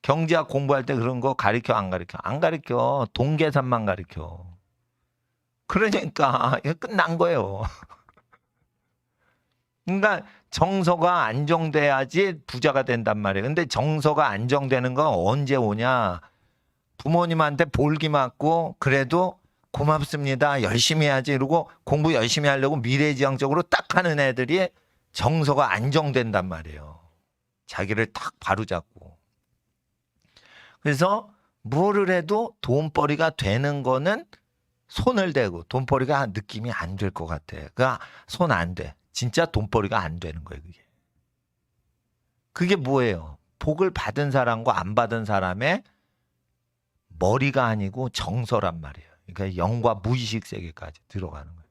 경제학 공부할 때 그런 거 가르쳐 안 가르쳐? 안 가르쳐. 돈 계산만 가르쳐. 그러니까 이거 끝난 거예요. 그러니까 정서가 안정돼야지 부자가 된단 말이에요. 근데 정서가 안정되는 건 언제 오냐? 부모님한테 볼기 맞고 그래도 고맙습니다. 열심히 해야지 이러고 공부 열심히 하려고 미래지향적으로 딱 하는 애들이 정서가 안정된단 말이에요. 자기를 딱 바로잡고. 그래서 뭐를 해도 돈벌이가 되는 거는 손을 대고 돈벌이가 느낌이 안 될 것 같아. 그러니까 손 안 돼. 진짜 돈벌이가 안 되는 거예요. 그게. 그게 뭐예요? 복을 받은 사람과 안 받은 사람의 머리가 아니고 정서란 말이에요. 그러니까 영과 무의식 세계까지 들어가는 거예요.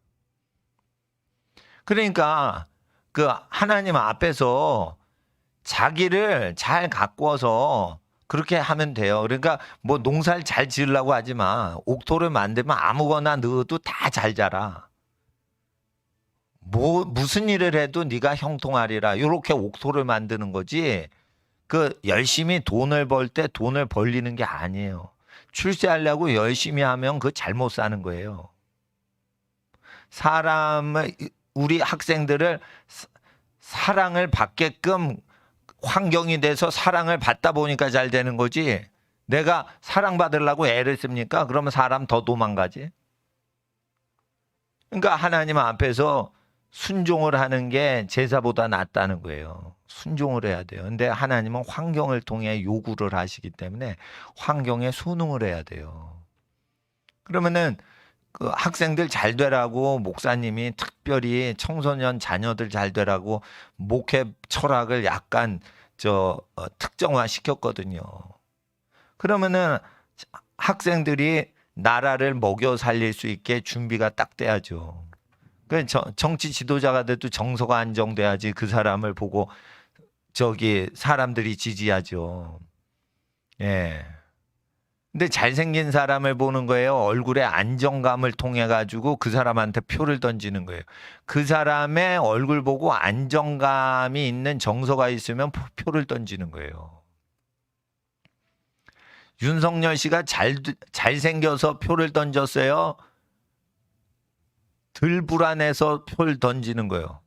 그러니까 그 하나님 앞에서 자기를 잘 가꿔서 그렇게 하면 돼요. 그러니까 뭐 농사를 잘 지으려고 하지 마. 옥토를 만들면 아무거나 넣어도 다 잘 자라. 뭐 무슨 일을 해도 네가 형통하리라. 이렇게 옥토를 만드는 거지. 그 열심히 돈을 벌 때 돈을 벌리는 게 아니에요. 출세하려고 열심히 하면 그 잘못 사는 거예요. 사람을 우리 학생들을 사랑을 받게끔 환경이 돼서 사랑을 받다 보니까 잘 되는 거지. 내가 사랑받으려고 애를 씁니까? 그러면 사람 더 도망가지. 그러니까 하나님 앞에서 순종을 하는 게 제사보다 낫다는 거예요. 순종을 해야 돼요. 근데 하나님은 환경을 통해 요구를 하시기 때문에 환경에 순응을 해야 돼요. 그러면은 그 학생들 잘 되라고 목사님이 특별히 청소년 자녀들 잘 되라고 목회 철학을 약간 특정화 시켰거든요. 그러면은 학생들이 나라를 먹여 살릴 수 있게 준비가 딱 돼야죠. 그 정치 지도자가 돼도 정서가 안정돼야지 그 사람을 보고 사람들이 지지하죠. 예. 근데 잘생긴 사람을 보는 거예요. 얼굴에 안정감을 통해 가지고 그 사람한테 표를 던지는 거예요. 그 사람의 얼굴 보고 안정감이 있는 정서가 있으면 표를 던지는 거예요. 윤석열 씨가 잘생겨서 표를 던졌어요. 덜 불안해서 표를 던지는 거예요.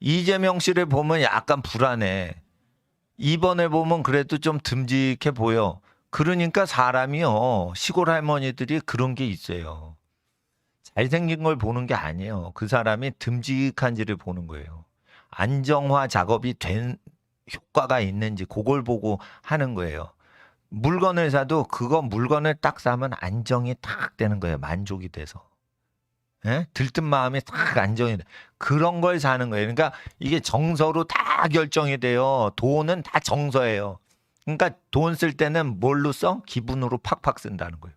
이재명 씨를 보면 약간 불안해. 이번에 보면 그래도 좀 듬직해 보여. 그러니까 사람이요. 시골 할머니들이 그런 게 있어요. 잘생긴 걸 보는 게 아니에요. 그 사람이 듬직한지를 보는 거예요. 안정화 작업이 된 효과가 있는지 그걸 보고 하는 거예요. 물건을 사도 물건을 딱 사면 안정이 딱 되는 거예요. 만족이 돼서. 예? 들뜬 마음이 딱 안정이 돼. 그런 걸 사는 거예요. 그러니까 이게 정서로 다 결정이 돼요. 돈은 다 정서예요. 그러니까 돈 쓸 때는 뭘로 써? 기분으로 팍팍 쓴다는 거예요.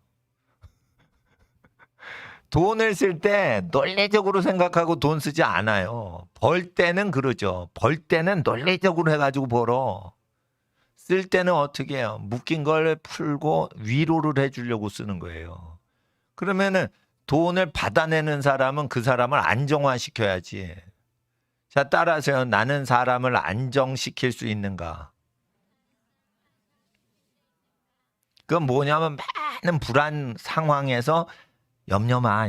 돈을 쓸 때 논리적으로 생각하고 돈 쓰지 않아요. 벌 때는 그러죠. 벌 때는 논리적으로 해가지고 벌어. 쓸 때는 어떻게 해요? 묶인 걸 풀고 위로를 해주려고 쓰는 거예요. 그러면은 돈을 받아내는 사람은 그 사람을 안정화시켜야지. 자, 따라서요. 나는 사람을 안정시킬 수 있는가? 그건 뭐냐면 많은 불안 상황에서 염려마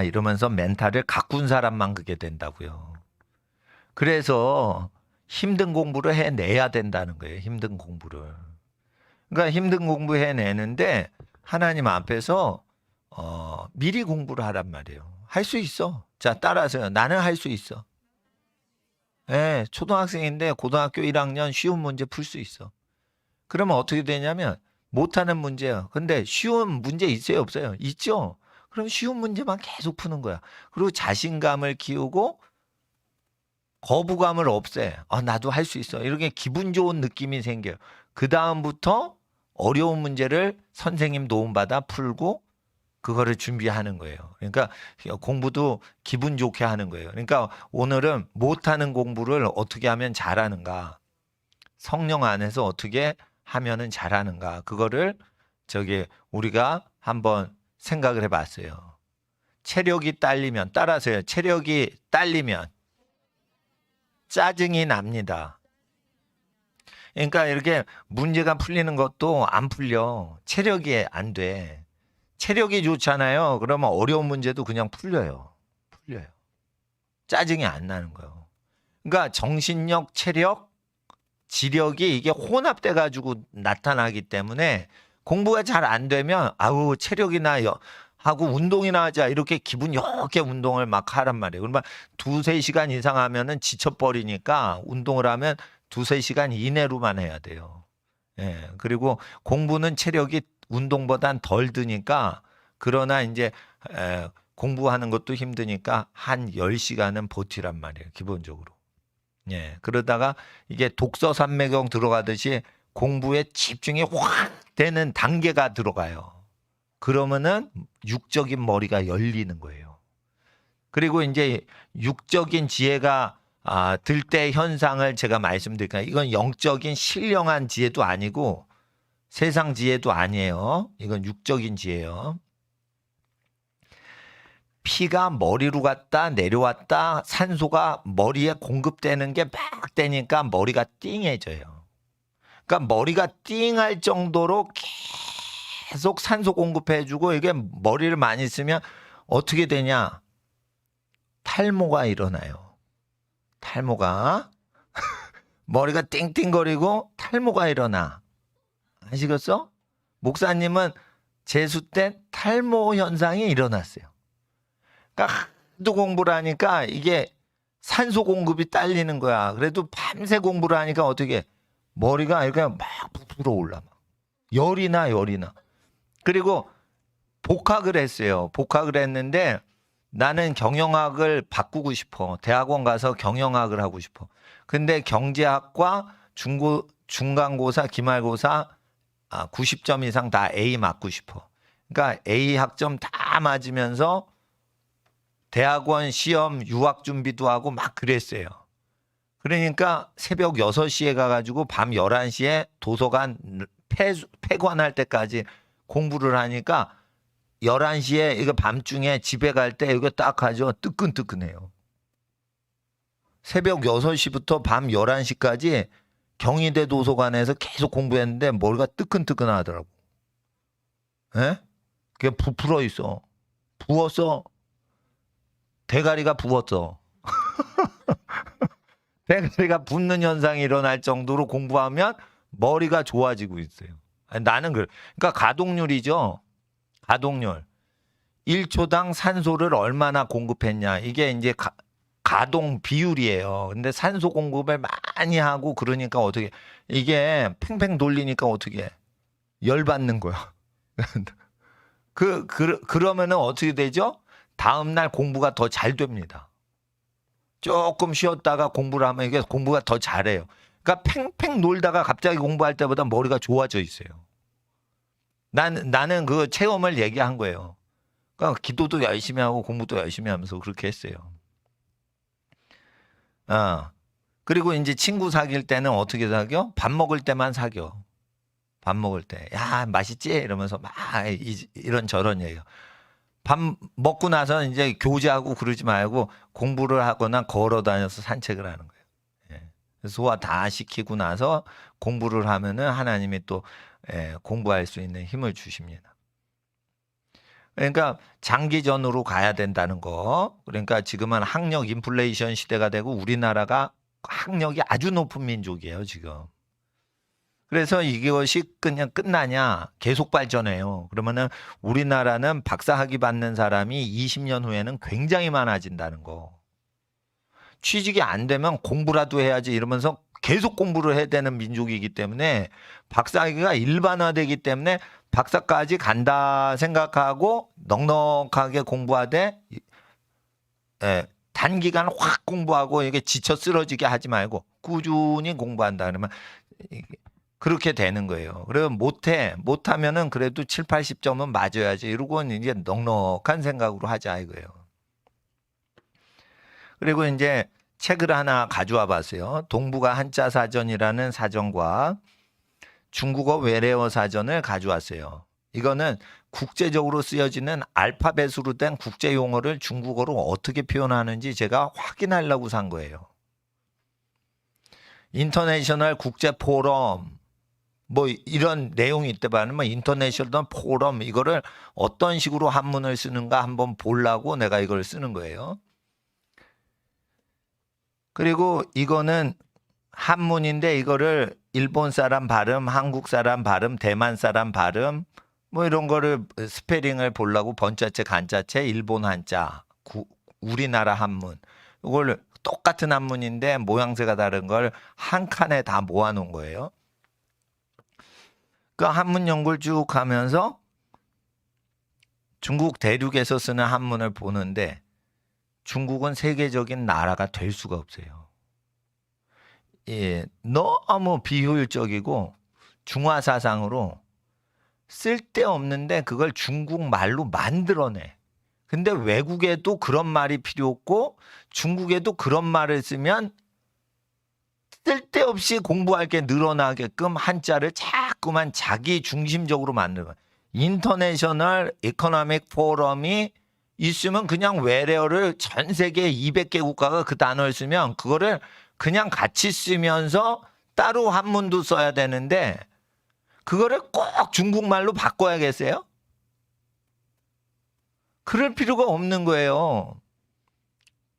이러면서 멘탈을 가꾼 사람만 그게 된다고요. 그래서 힘든 공부를 해내야 된다는 거예요. 힘든 공부를. 그러니까 힘든 공부 해내는데 하나님 앞에서 미리 공부를 하란 말이에요. 할 수 있어. 자, 따라서요. 나는 할 수 있어. 예, 초등학생인데 고등학교 1학년 쉬운 문제 풀 수 있어. 그러면 어떻게 되냐면 못하는 문제예요. 근데 쉬운 문제 있어요, 없어요? 있죠. 그럼 쉬운 문제만 계속 푸는 거야. 그리고 자신감을 키우고 거부감을 없애. 나도 할 수 있어. 이렇게 기분 좋은 느낌이 생겨요. 그 다음부터 어려운 문제를 선생님 도움받아 풀고 그거를 준비하는 거예요. 그러니까 공부도 기분 좋게 하는 거예요. 그러니까 오늘은 못하는 공부를 어떻게 하면 잘하는가. 성령 안에서 어떻게 하면은 잘하는가. 그거를 우리가 한번 생각을 해봤어요. 체력이 딸리면, 따라서요. 체력이 딸리면 짜증이 납니다. 그러니까 이렇게 문제가 풀리는 것도 안 풀려. 체력이 안 돼. 체력이 좋잖아요. 그러면 어려운 문제도 그냥 풀려요. 짜증이 안 나는 거예요. 그러니까 정신력, 체력, 지력이 이게 혼합돼 가지고 나타나기 때문에 공부가 잘 안 되면 체력이나 하고 운동이나 하자 이렇게 기분 좋게 운동을 막 하란 말이에요. 그러면 2-3시간 이상 하면은 지쳐버리니까 운동을 하면 2-3시간 이내로만 해야 돼요. 예. 그리고 공부는 체력이 운동보단 덜 드니까 그러나 이제 공부하는 것도 힘드니까 한 10시간은 버티란 말이에요. 기본적으로. 예. 그러다가 이게 독서산매경 들어가듯이 공부에 집중이 확 되는 단계가 들어가요. 그러면은 육적인 머리가 열리는 거예요. 그리고 이제 육적인 지혜가 들 때 현상을 제가 말씀드릴까요? 이건 영적인 신령한 지혜도 아니고 세상 지혜도 아니에요. 이건 육적인 지혜예요. 피가 머리로 갔다 내려왔다 산소가 머리에 공급되는 게 막 되니까 머리가 띵해져요. 그러니까 머리가 띵할 정도로 계속 산소 공급해주고 이게 머리를 많이 쓰면 어떻게 되냐? 탈모가 일어나요. 탈모가 머리가 띵띵거리고 탈모가 일어나. 아시겠어? 목사님은 재수 때 탈모 현상이 일어났어요. 그러니까 하도 공부를 하니까 이게 산소 공급이 딸리는 거야. 그래도 밤새 공부를 하니까 어떻게 머리가 이렇게 막 부풀어 올라. 열이 나. 그리고 복학을 했어요. 복학을 했는데 나는 경영학을 바꾸고 싶어. 대학원 가서 경영학을 하고 싶어. 근데 경제학과 중간고사, 기말고사 90점 이상 다 A 맞고 싶어. 그러니까 A 학점 다 맞으면서 대학원 시험 유학 준비도 하고 막 그랬어요. 그러니까 새벽 6시에 가가지고 밤 11시에 도서관 폐관할 때까지 공부를 하니까 11시에 이거 밤중에 집에 갈 때 이거 딱 하죠. 뜨끈뜨끈해요. 새벽 6시부터 밤 11시까지 경희대 도서관에서 계속 공부했는데 머리가 뜨끈뜨끈하더라고. 예? 그게 부풀어 있어. 부었어. 대가리가 부었어. 대가리가 붓는 현상이 일어날 정도로 공부하면 머리가 좋아지고 있어요. 나는 그러니까 가동률이죠. 가동률. 1초당 산소를 얼마나 공급했냐. 이게 이제 가동 비율이에요. 근데 산소 공급을 많이 하고 그러니까 어떻게 이게 팽팽 돌리니까 어떻게 열받는 거야. 그러면은 어떻게 되죠? 다음 날 공부가 더 잘 됩니다. 조금 쉬었다가 공부를 하면 이게 공부가 더 잘해요. 그러니까 팽팽 놀다가 갑자기 공부할 때보다 머리가 좋아져 있어요. 나는 그 체험을 얘기한 거예요. 그러니까 기도도 열심히 하고 공부도 열심히 하면서 그렇게 했어요. 그리고 이제 친구 사귈 때는 어떻게 사겨? 밥 먹을 때만 사겨. 밥 먹을 때. 야, 맛있지? 이러면서 막 이런저런 얘기해요. 밥 먹고 나서 이제 교제하고 그러지 말고 공부를 하거나 걸어 다녀서 산책을 하는 거예요. 예. 소화 다 시키고 나서 공부를 하면은 하나님이 또 공부할 수 있는 힘을 주십니다. 그러니까 장기전으로 가야 된다는 거. 그러니까 지금은 학력 인플레이션 시대가 되고 우리나라가 학력이 아주 높은 민족이에요, 지금. 그래서 이것이 그냥 끝나냐? 계속 발전해요. 그러면은 우리나라는 박사학위 받는 사람이 20년 후에는 굉장히 많아진다는 거. 취직이 안 되면 공부라도 해야지 이러면서 계속 공부를 해야 되는 민족이기 때문에 박사학위가 일반화되기 때문에 박사까지 간다 생각하고 넉넉하게 공부하되 단기간 확 공부하고 이게 지쳐 쓰러지게 하지 말고 꾸준히 공부한다 그러면 그렇게 되는 거예요. 그래서 못하면은 그래도 7, 80점은 맞아야지 이러고 이제 넉넉한 생각으로 하자 이거예요. 그리고 이제 책을 하나 가져와 봤어요. 동북아 한자 사전이라는 사전과 중국어 외래어 사전을 가져왔어요. 이거는 국제적으로 쓰여지는 알파벳으로 된 국제 용어를 중국어로 어떻게 표현하는지 제가 확인하려고 산 거예요. 인터내셔널 국제 포럼 뭐 이런 내용이 있다면 인터내셔널 포럼 이거를 어떤 식으로 한문을 쓰는가 한번 보려고 내가 이걸 쓰는 거예요. 그리고 이거는 한문인데 이거를 일본 사람 발음, 한국 사람 발음, 대만 사람 발음 뭐 이런 거를 스페링을 보려고 번자체, 간자체, 일본 한자, 우리나라 한문 이걸 똑같은 한문인데 모양새가 다른 걸 한 칸에 다 모아놓은 거예요. 그 한문 연구를 쭉 하면서 중국 대륙에서 쓰는 한문을 보는데 중국은 세계적인 나라가 될 수가 없어요. 예, 너무 비효율적이고 중화 사상으로 쓸데없는데 그걸 중국말로 만들어내. 근데 외국에도 그런 말이 필요 없고 중국에도 그런 말을 쓰면 쓸데없이 공부할 게 늘어나게끔 한자를 자꾸만 자기 중심적으로 만들어. 인터내셔널 이코노믹 포럼이 있으면 그냥 외래어를 전 세계 200개 국가가 그 단어를 쓰면 그거를 그냥 같이 쓰면서 따로 한문도 써야 되는데 그거를 꼭 중국말로 바꿔야겠어요? 그럴 필요가 없는 거예요.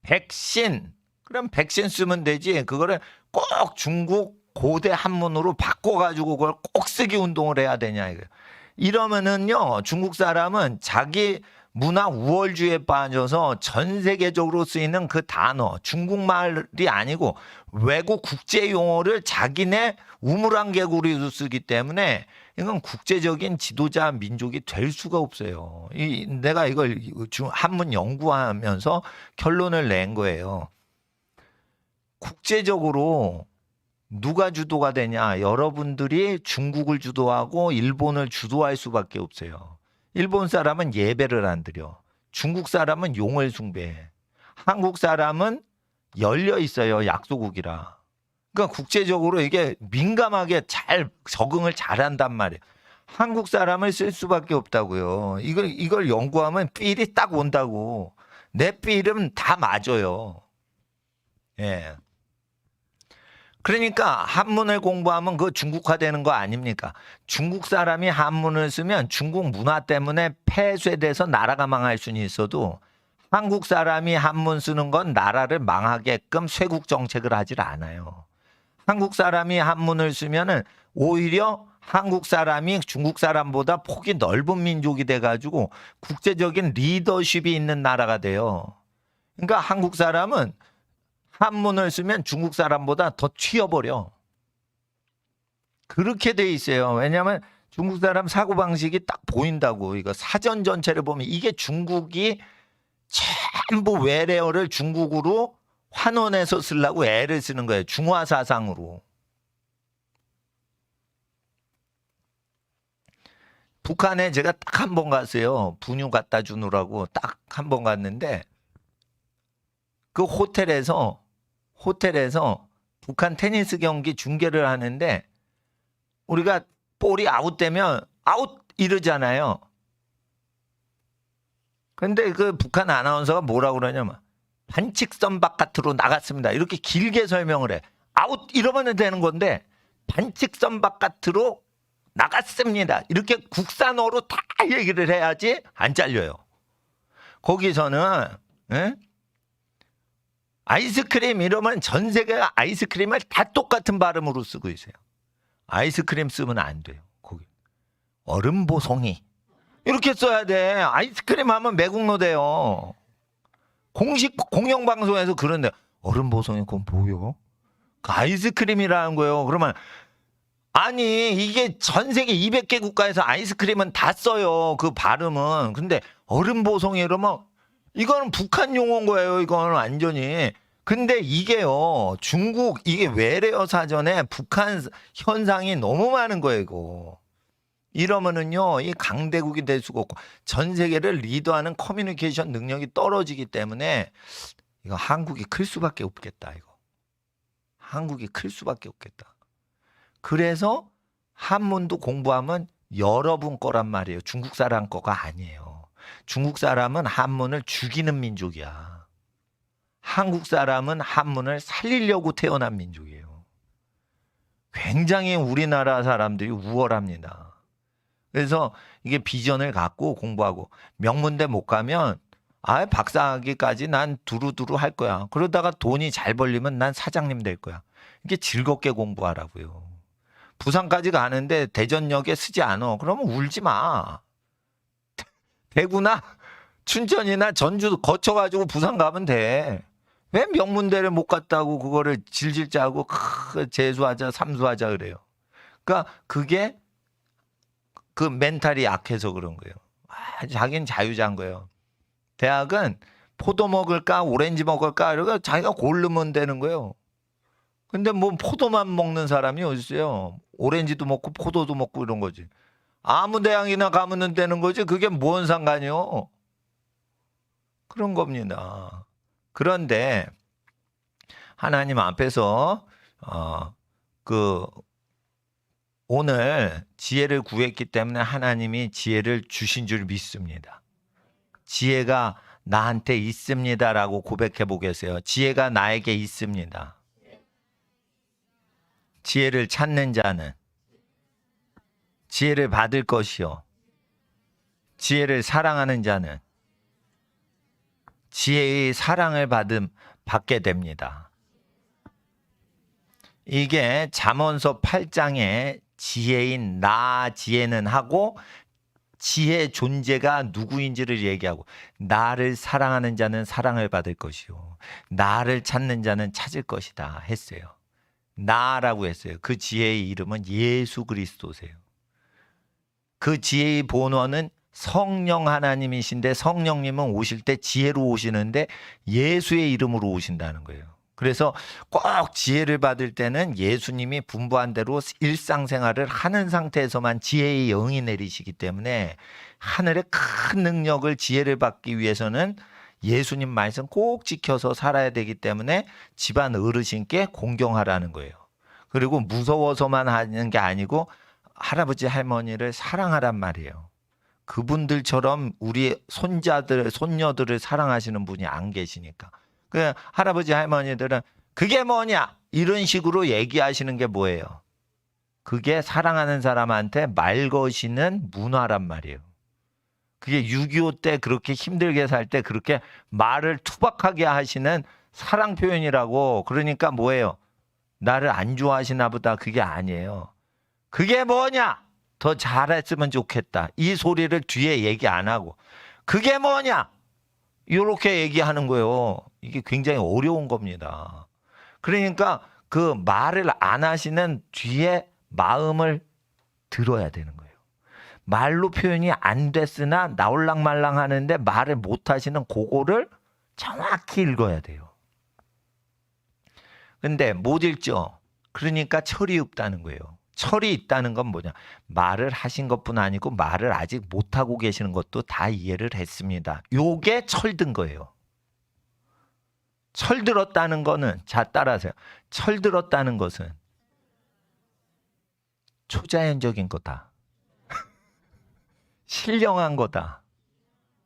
백신. 그럼 백신 쓰면 되지. 그거를 꼭 중국 고대 한문으로 바꿔가지고 그걸 꼭 쓰기 운동을 해야 되냐 이거예요. 이러면은요 중국 사람은 자기 문화 우월주의에 빠져서 전 세계적으로 쓰이는 그 단어 중국말이 아니고 외국 국제 용어를 자기네 우물안개구리로 쓰기 때문에 이건 국제적인 지도자 민족이 될 수가 없어요. 내가 이걸 한문 연구하면서 결론을 낸 거예요. 국제적으로 누가 주도가 되냐? 여러분들이 중국을 주도하고 일본을 주도할 수밖에 없어요. 일본 사람은 예배를 안 드려. 중국 사람은 용을 숭배해. 한국 사람은 열려 있어요. 약소국이라. 그러니까 국제적으로 이게 민감하게 잘 적응을 잘한단 말이에요. 한국 사람을 쓸 수밖에 없다고요. 이걸 연구하면 삘이 딱 온다고. 내 삘은 다 맞아요. 예. 그러니까 한문을 공부하면 그 중국화되는 거 아닙니까? 중국 사람이 한문을 쓰면 중국 문화 때문에 폐쇄돼서 나라가 망할 수는 있어도 한국 사람이 한문 쓰는 건 나라를 망하게끔 쇄국 정책을 하질 않아요. 한국 사람이 한문을 쓰면은 오히려 한국 사람이 중국 사람보다 폭이 넓은 민족이 돼가지고 국제적인 리더십이 있는 나라가 돼요. 그러니까 한국 사람은 한문을 쓰면 중국 사람보다 더 튀어버려. 그렇게 돼 있어요. 왜냐하면 중국 사람 사고방식이 딱 보인다고. 이거 사전 전체를 보면 이게 중국이 전부 외래어를 중국으로 환원해서 쓰려고 애를 쓰는 거예요. 중화 사상으로. 북한에 제가 딱 한 번 갔어요. 분유 갖다 주느라고 딱 한 번 갔는데 그 호텔에서 북한 테니스 경기 중계를 하는데 우리가 볼이 아웃되면 아웃 이러잖아요. 근데 그 북한 아나운서가 뭐라고 그러냐면 반칙선 바깥으로 나갔습니다. 이렇게 길게 설명을 해. 아웃 이러면 되는 건데 반칙선 바깥으로 나갔습니다. 이렇게 국산어로 다 얘기를 해야지 안 잘려요. 거기서는 아이스크림 이러면 전 세계가 아이스크림을 다 똑같은 발음으로 쓰고 있어요. 아이스크림 쓰면 안 돼요. 거기 얼음 보송이 이렇게 써야 돼. 아이스크림 하면 매국노 돼요. 공식 공영방송에서 그런데 얼음 보송이 그건 뭐요? 그 아이스크림이라는 거예요. 그러면 아니 이게 전 세계 200개 국가에서 아이스크림은 다 써요. 그 발음은. 근데 얼음 보송이 이러면 이거는 북한 용어인 거예요. 이거는 완전히. 근데 이게요. 중국 이게 외래어 사전에 북한 현상이 너무 많은 거예요. 이거. 이러면은요. 이 강대국이 될 수가 없고 전 세계를 리드하는 커뮤니케이션 능력이 떨어지기 때문에 이거 한국이 클 수밖에 없겠다. 이거. 한국이 클 수밖에 없겠다. 그래서 한문도 공부하면 여러분 거란 말이에요. 중국 사람 거가 아니에요. 중국 사람은 한문을 죽이는 민족이야. 한국 사람은 한문을 살리려고 태어난 민족이에요. 굉장히 우리나라 사람들이 우월합니다. 그래서 이게 비전을 갖고 공부하고 명문대 못 가면 박사학위까지 난 두루두루 할 거야. 그러다가 돈이 잘 벌리면 난 사장님 될 거야. 이게 즐겁게 공부하라고요. 부산까지 가는데 대전역에 쓰지 않아. 그러면 울지 마. 대구나 춘천이나 전주 거쳐가지고 부산 가면 돼. 왜 명문대를 못 갔다고 그거를 질질 짜고 재수하자 삼수하자 그래요. 그러니까 그게 그 멘탈이 약해서 그런 거예요. 자기는 자유자인 거예요. 대학은 포도 먹을까 오렌지 먹을까 이러고 자기가 고르면 되는 거예요. 근데 뭐 포도만 먹는 사람이 어디 있어요? 오렌지도 먹고 포도도 먹고 이런 거지. 아무 대학이나 가면 되는 거지. 그게 뭔 상관이요? 그런 겁니다. 그런데 하나님 앞에서 오늘 지혜를 구했기 때문에 하나님이 지혜를 주신 줄 믿습니다. 지혜가 나한테 있습니다라고 고백해 보겠어요. 지혜가 나에게 있습니다. 지혜를 찾는 자는 지혜를 받을 것이요. 지혜를 사랑하는 자는 지혜의 사랑을 받게 됩니다. 이게 잠언서 8장에 지혜인 나 지혜는 하고 지혜 존재가 누구인지를 얘기하고 나를 사랑하는 자는 사랑을 받을 것이요. 나를 찾는 자는 찾을 것이다 했어요. 나라고 했어요. 그 지혜의 이름은 예수 그리스도세요. 그 지혜의 본원은 성령 하나님이신데 성령님은 오실 때 지혜로 오시는데 예수의 이름으로 오신다는 거예요. 그래서 꼭 지혜를 받을 때는 예수님이 분부한 대로 일상생활을 하는 상태에서만 지혜의 영이 내리시기 때문에 하늘의 큰 능력을 지혜를 받기 위해서는 예수님 말씀 꼭 지켜서 살아야 되기 때문에 집안 어르신께 공경하라는 거예요. 그리고 무서워서만 하는 게 아니고 할아버지 할머니를 사랑하란 말이에요. 그분들처럼 우리 손자들 손녀들을 사랑하시는 분이 안 계시니까. 그 할아버지 할머니들은 그게 뭐냐 이런 식으로 얘기하시는 게 뭐예요? 그게 사랑하는 사람한테 말 거시는 문화란 말이에요. 그게 6.25 때 그렇게 힘들게 살 때 그렇게 말을 투박하게 하시는 사랑 표현이라고. 그러니까 뭐예요? 나를 안 좋아하시나 보다. 그게 아니에요. 그게 뭐냐? 더 잘했으면 좋겠다. 이 소리를 뒤에 얘기 안 하고 그게 뭐냐? 이렇게 얘기하는 거예요. 이게 굉장히 어려운 겁니다. 그러니까 그 말을 안 하시는 뒤에 마음을 들어야 되는 거예요. 말로 표현이 안 됐으나 나올랑말랑 하는데 말을 못 하시는 그거를 정확히 읽어야 돼요. 근데 못 읽죠. 그러니까 철이 없다는 거예요. 철이 있다는 건 뭐냐? 말을 하신 것뿐 아니고 말을 아직 못하고 계시는 것도 다 이해를 했습니다. 요게 철든 거예요. 철들었다는 거는 자 따라하세요. 철들었다는 것은 초자연적인 거다. 신령한 거다.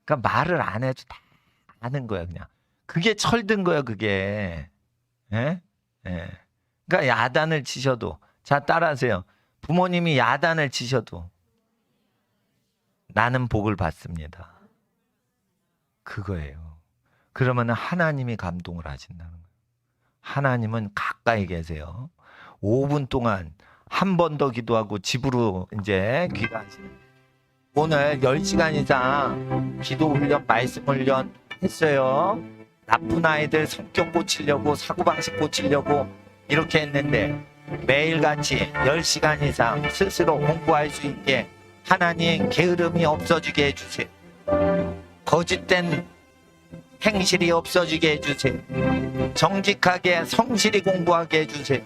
그러니까 말을 안 해도 다 아는 거야 그냥. 그게 철든 거야 그게. 예? 예. 그러니까 야단을 치셔도 자 따라하세요. 부모님이 야단을 치셔도 나는 복을 받습니다. 그거예요. 그러면 하나님이 감동을 하신다는 거예요. 하나님은 가까이 계세요. 5분 동안 한 번 더 기도하고 집으로 이제 귀가하시는. 오늘 10시간 이상 기도 훈련, 말씀 훈련 했어요. 나쁜 아이들 성격 고치려고, 사고방식 고치려고 이렇게 했는데 매일같이 10시간 이상 스스로 공부할 수 있게 하나님 게으름이 없어지게 해주세요. 거짓된 행실이 없어지게 해주세요. 정직하게 성실히 공부하게 해주세요.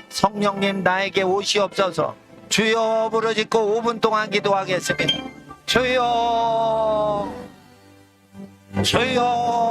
성령님 나에게 오시옵소서. 주여 부르짖고 5분 동안 기도하겠습니다. 주여, 주여.